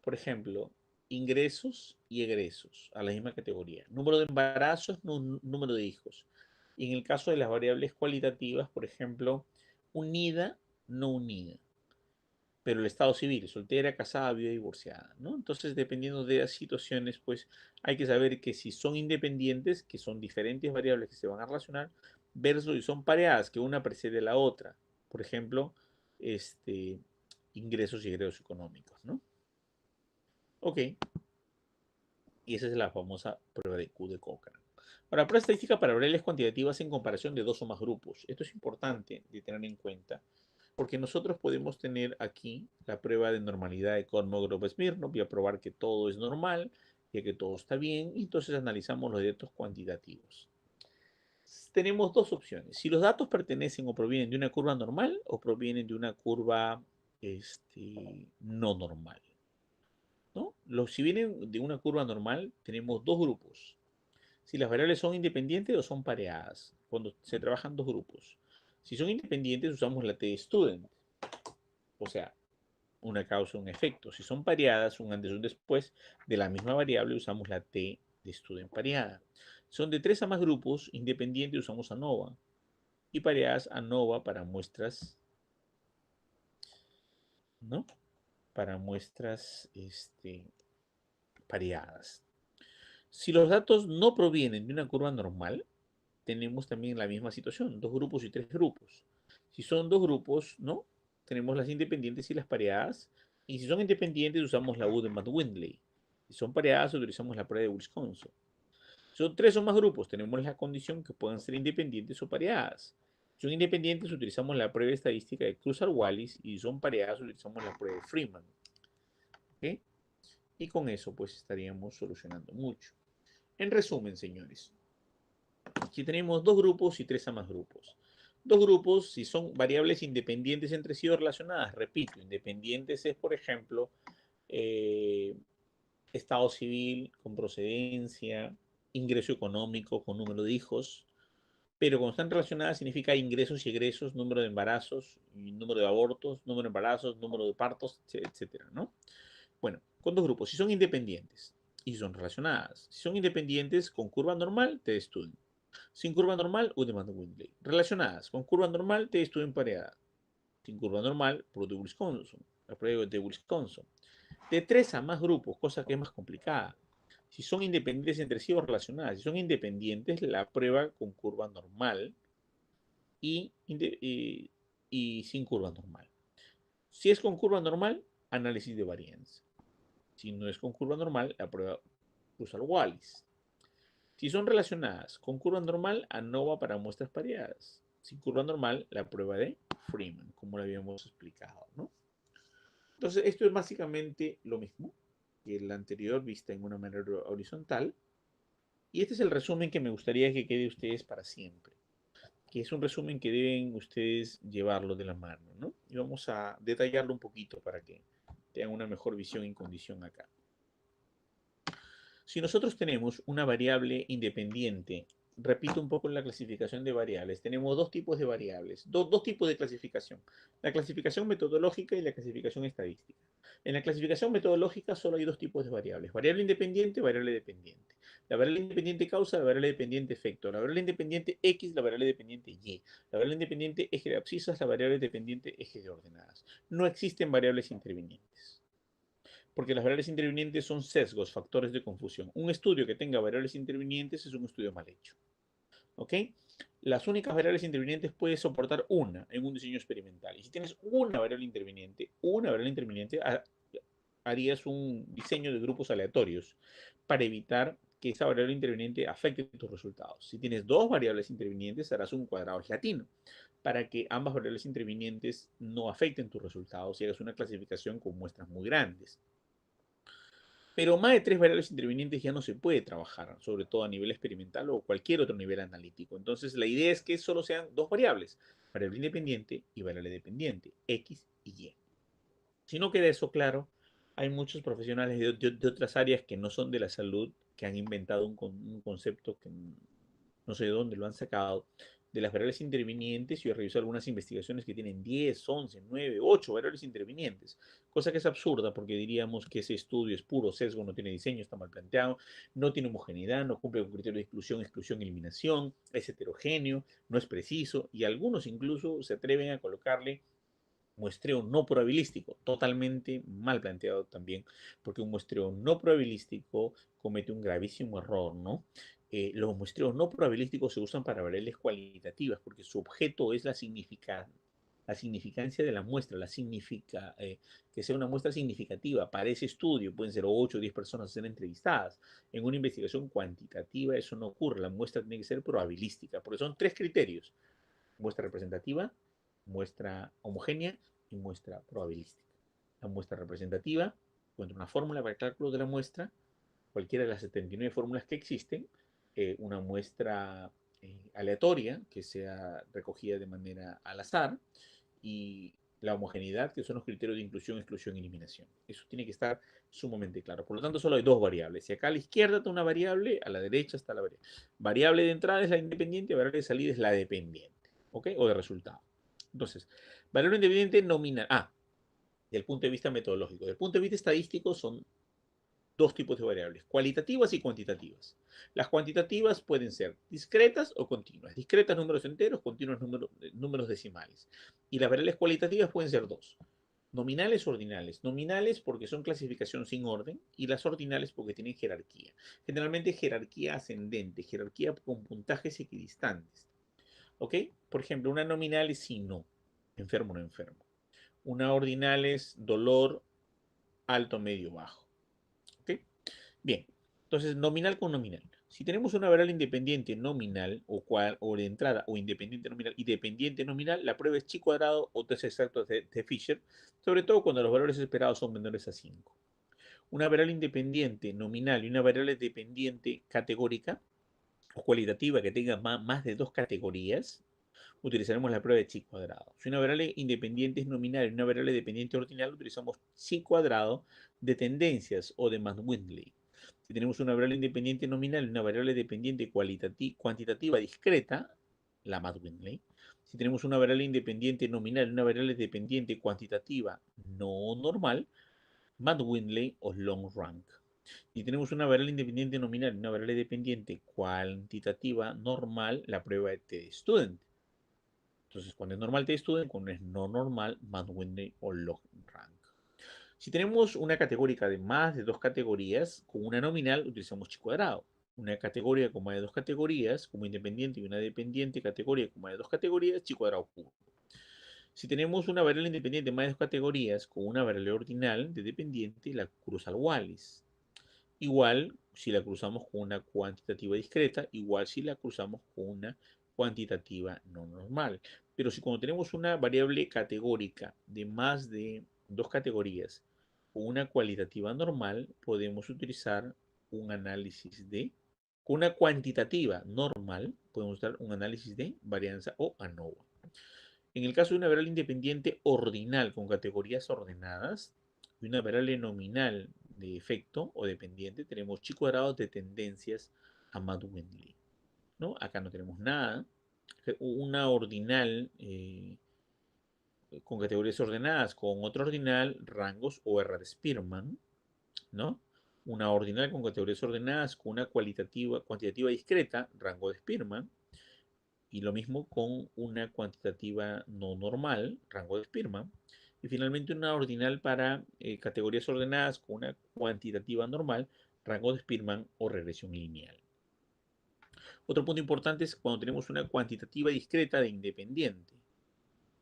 Por ejemplo, ingresos y egresos, a la misma categoría. Número de embarazos, número de hijos. Y en el caso de las variables cualitativas, por ejemplo, unida, no unida. Pero el estado civil, soltera, casada, viuda, divorciada, ¿no? Entonces, dependiendo de las situaciones, pues hay que saber que si son independientes, que son diferentes variables que se van a relacionar, versus si son pareadas, que una precede a la otra. Por ejemplo, ingresos y egresos económicos, ¿no? Ok, y esa es la famosa prueba de Q de Cochrane. Ahora, prueba estadística para variables cuantitativas en comparación de dos o más grupos. Esto es importante de tener en cuenta porque nosotros podemos tener aquí la prueba de normalidad de Kolmogorov-Smirnov. Voy a probar que todo es normal, ya que todo está bien, y entonces analizamos los datos cuantitativos. Tenemos dos opciones. Si los datos pertenecen o provienen de una curva normal o provienen de una curva no normal. ¿No? Si vienen de una curva normal, tenemos dos grupos. Si las variables son independientes o son pareadas, cuando se trabajan dos grupos. Si son independientes, usamos la T-Student. O sea, una causa, un efecto. Si son pareadas, un antes y un después de la misma variable, usamos la T de student pareada. Son de tres a más grupos, independientes usamos ANOVA y pareadas ANOVA para muestras ¿no? Para muestras pareadas. Si los datos no provienen de una curva normal, tenemos también la misma situación, dos grupos y tres grupos. Si son dos grupos, ¿no? Tenemos las independientes y las pareadas. Y si son independientes, usamos la U de Matt-Windley. Si son pareadas, utilizamos la prueba de Wilkinson. Si son tres o más grupos, tenemos la condición que puedan ser independientes o pareadas. Si son independientes, utilizamos la prueba estadística de Cruzar-Wallis y si son pareadas, utilizamos la prueba de Freeman. ¿Ok? Y con eso, pues estaríamos solucionando mucho. En resumen, señores, si tenemos dos grupos y tres a más grupos. Dos grupos, si son variables independientes entre sí o relacionadas, repito, independientes es, por ejemplo, eh, estado civil con procedencia, ingreso económico con número de hijos, pero cuando están relacionadas significa ingresos y egresos, número de embarazos, número de abortos, número de embarazos, número de partos, etcétera, ¿no? Bueno, con dos grupos, si son independientes y son relacionadas, si son independientes con curva normal, te estudio. Sin curva normal, Udemy-Windley. Relacionadas con curva normal, te estudio empareada. Sin curva normal, prueba de Wilkinson. La prueba de Wilkinson. De tres a más grupos, cosa que es más complicada. Si son independientes entre sí o relacionadas, si son independientes, la prueba con curva normal y, y sin curva normal. Si es con curva normal, análisis de varianza. Si no es con curva normal, la prueba Cruzar-Wallis. Si son relacionadas con curva normal, ANOVA para muestras pareadas. Sin curva normal, la prueba de Freeman, como lo habíamos explicado, ¿no? Entonces, esto es básicamente lo mismo que la anterior vista en una manera horizontal. Y este es el resumen que me gustaría que quede ustedes para siempre, que es un resumen que deben ustedes llevarlo de la mano, ¿no? Y vamos a detallarlo un poquito para que tengan una mejor visión en condición acá. Si nosotros tenemos una variable independiente, repito un poco en la clasificación de variables, tenemos dos tipos de variables, dos tipos de clasificación, la clasificación metodológica y la clasificación estadística. En la clasificación metodológica solo hay dos tipos de variables, variable independiente y variable dependiente. La variable independiente causa, la variable dependiente efecto, la variable independiente X, la variable dependiente Y, la variable independiente eje de abscisas, la variable dependiente eje de ordenadas. No existen variables intervinientes porque las variables intervinientes son sesgos, factores de confusión. Un estudio que tenga variables intervinientes es un estudio mal hecho. ¿Ok? Las únicas variables intervinientes puedes soportar una en un diseño experimental. Y si tienes una variable interviniente, harías un diseño de grupos aleatorios para evitar que esa variable interviniente afecte tus resultados. Si tienes dos variables intervinientes, harás un cuadrado gelatino para que ambas variables intervinientes no afecten tus resultados y hagas una clasificación con muestras muy grandes. Pero más de tres variables intervinientes ya no se puede trabajar, sobre todo a nivel experimental o cualquier otro nivel analítico. Entonces, la idea es que solo sean dos variables, variable independiente y variable dependiente, X y Y. Si no queda eso claro, hay muchos profesionales de otras áreas que no son de la salud que han inventado un concepto que no sé de dónde lo han sacado, de las variables intervinientes. Yo he revisado algunas investigaciones que tienen 10, 11, 9, 8 variables intervinientes, cosa que es absurda porque diríamos que ese estudio es puro sesgo, no tiene diseño, está mal planteado, no tiene homogeneidad, no cumple con criterios de exclusión, exclusión, eliminación, es heterogéneo, no es preciso y algunos incluso se atreven a colocarle muestreo no probabilístico, totalmente mal planteado también, porque un muestreo no probabilístico comete un gravísimo error, ¿no? Los muestreos no probabilísticos se usan para variables cualitativas, porque su objeto es la significancia de la muestra, que sea una muestra significativa para ese estudio, pueden ser 8 o 10 personas a ser entrevistadas. En una investigación cuantitativa eso no ocurre, la muestra tiene que ser probabilística, porque son tres criterios: muestra representativa, muestra homogénea y muestra probabilística. La muestra representativa encuentra una fórmula para el cálculo de la muestra, cualquiera de las 79 fórmulas que existen, una muestra aleatoria que sea recogida de manera al azar y la homogeneidad, que son los criterios de inclusión, exclusión y eliminación. Eso tiene que estar sumamente claro. Por lo tanto, solo hay dos variables. Si acá a la izquierda está una variable, a la derecha está la variable. Variable de entrada es la independiente, variable de salida es la dependiente. ¿Ok? O de resultado. Entonces, variable independiente nominal. Del punto de vista metodológico. Del punto de vista estadístico son dos tipos de variables, cualitativas y cuantitativas. Las cuantitativas pueden ser discretas o continuas. Discretas números enteros, continuos números decimales. Y las variables cualitativas pueden ser dos. Nominales, ordinales. Nominales porque son clasificación sin orden y las ordinales porque tienen jerarquía. Generalmente jerarquía ascendente, jerarquía con puntajes equidistantes. ¿Ok? Por ejemplo, una nominal es sí, no. Enfermo, no enfermo. Una ordinal es dolor, alto, medio, bajo. ¿Ok? Bien, entonces nominal con nominal. Si tenemos una variable independiente nominal o de entrada o independiente nominal y dependiente nominal, la prueba es chi cuadrado o test exacto de Fisher, sobre todo cuando los valores esperados son menores a 5. Una variable independiente nominal y una variable dependiente categórica o cualitativa que tenga más de dos categorías, utilizaremos la prueba de chi cuadrado. Si una variable independiente es nominal y una variable dependiente ordinal, utilizamos chi cuadrado de tendencias o de Mann-Windley. Si tenemos una variable independiente nominal y una variable dependiente cuantitativa discreta, la Mann-Windley. Si tenemos una variable independiente nominal y una variable dependiente cuantitativa no normal, Mann-Windley o long rank. Si tenemos una variable independiente nominal y una variable dependiente cuantitativa normal, la prueba de t-student. Entonces, cuando es normal t-student, cuando es no normal, Mann-Windley o long rank. Si tenemos una categórica de más de dos categorías, con una nominal utilizamos chi cuadrado. Una categoría con más de dos categorías, como independiente y una dependiente categoría con más de dos categorías, chi cuadrado puro. Si tenemos una variable independiente de más de dos categorías con una variable ordinal de dependiente, la cruza al Wallis. Igual si la cruzamos con una cuantitativa discreta, igual si la cruzamos con una cuantitativa no normal. Pero si cuando tenemos una variable categórica de más de dos categorías con una cualitativa normal, podemos utilizar un análisis de, con una cuantitativa normal, podemos usar un análisis de varianza o ANOVA. En el caso de una variable independiente ordinal con categorías ordenadas y una variable nominal de efecto o dependiente, tenemos chi cuadrado de tendencias a Mann-Windley, ¿no? Acá no tenemos nada. Una ordinal con categorías ordenadas con otra ordinal, rangos o R de Spearman, ¿no? Una ordinal con categorías ordenadas con una cuantitativa discreta, rango de Spearman, y lo mismo con una cuantitativa no normal, rango de Spearman, y finalmente una ordinal para categorías ordenadas con una cuantitativa normal, rango de Spearman o regresión lineal. Otro punto importante es cuando tenemos una cuantitativa discreta de independiente.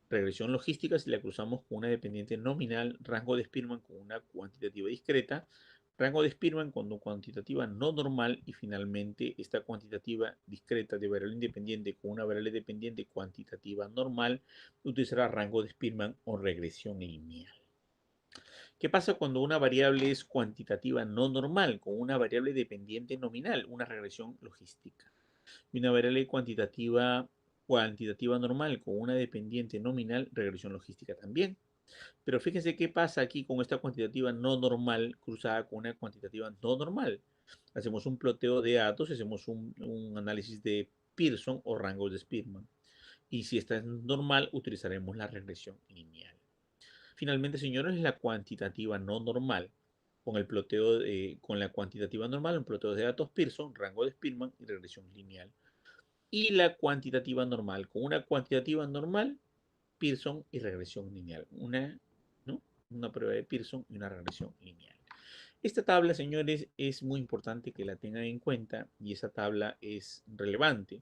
Regresión logística si la cruzamos con una dependiente nominal, rango de Spearman con una cuantitativa discreta, rango de Spearman con una cuantitativa no normal y finalmente esta cuantitativa discreta de variable independiente con una variable dependiente cuantitativa normal utilizará rango de Spearman o regresión lineal. ¿Qué pasa cuando una variable es cuantitativa no normal con una variable dependiente nominal? Una regresión logística. Y una variable cuantitativa normal con una dependiente nominal, regresión logística también. Pero fíjense qué pasa aquí con esta cuantitativa no normal cruzada con una cuantitativa no normal. Hacemos un ploteo de datos, hacemos un análisis de Pearson o rangos de Spearman. Y si esta es normal, utilizaremos la regresión lineal. Finalmente, señores, la cuantitativa no normal con el ploteo con la cuantitativa normal, un ploteo de datos Pearson, rango de Spearman y regresión lineal. Y la cuantitativa normal con una cuantitativa normal, Pearson y regresión lineal. ¿No? Una prueba de Pearson y una regresión lineal. Esta tabla, señores, es muy importante que la tengan en cuenta y esa tabla es relevante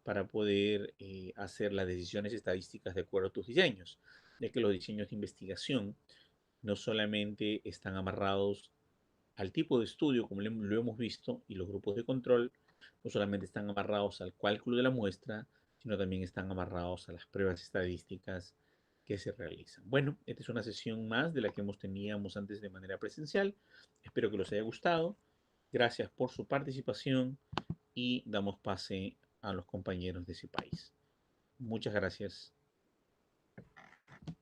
para poder hacer las decisiones estadísticas de acuerdo a tus diseños, ya que los diseños de investigación no solamente están amarrados al tipo de estudio, como lo hemos visto, y los grupos de control no solamente están amarrados al cálculo de la muestra, sino también están amarrados a las pruebas estadísticas que se realizan. Bueno, esta es una sesión más de la que teníamos antes de manera presencial. Espero que les haya gustado. Gracias por su participación y damos pase a los compañeros de ese país. Muchas gracias.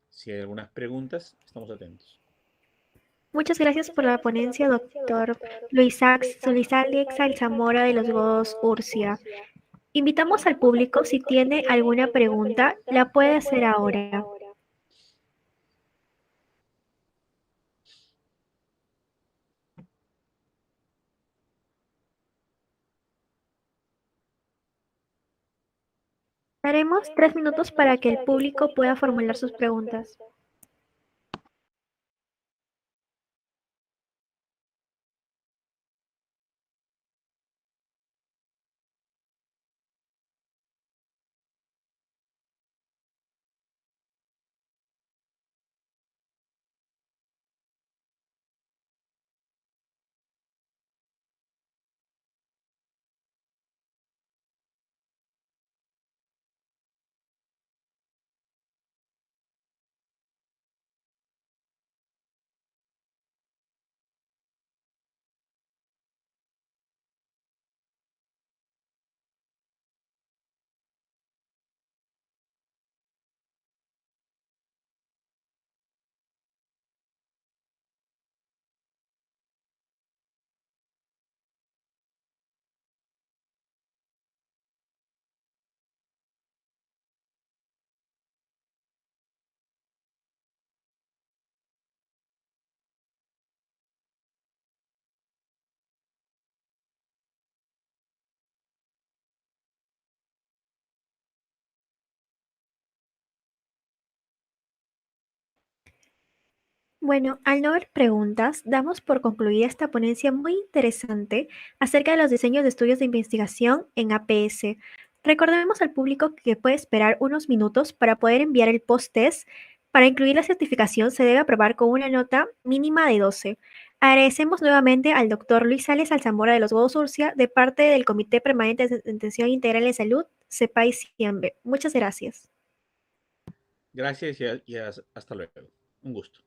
Si hay algunas preguntas, estamos atentos. Muchas gracias por la ponencia, doctor Luis Alex Alzamora de los Godos Urcia. Invitamos al público, si tiene alguna pregunta, la puede hacer ahora. Daremos 3 minutos para que el público pueda formular sus preguntas. Bueno, al no haber preguntas, damos por concluida esta ponencia muy interesante acerca de los diseños de estudios de investigación en APS. Recordemos al público que puede esperar unos minutos para poder enviar el post-test. Para incluir la certificación se debe aprobar con una nota mínima de 12. Agradecemos nuevamente al doctor Luis Sales Alzamora de los Huevos Urcia de parte del Comité Permanente de Atención Integral en Salud, CEPAI-CIEMBE. Muchas gracias. Gracias y hasta luego. Un gusto.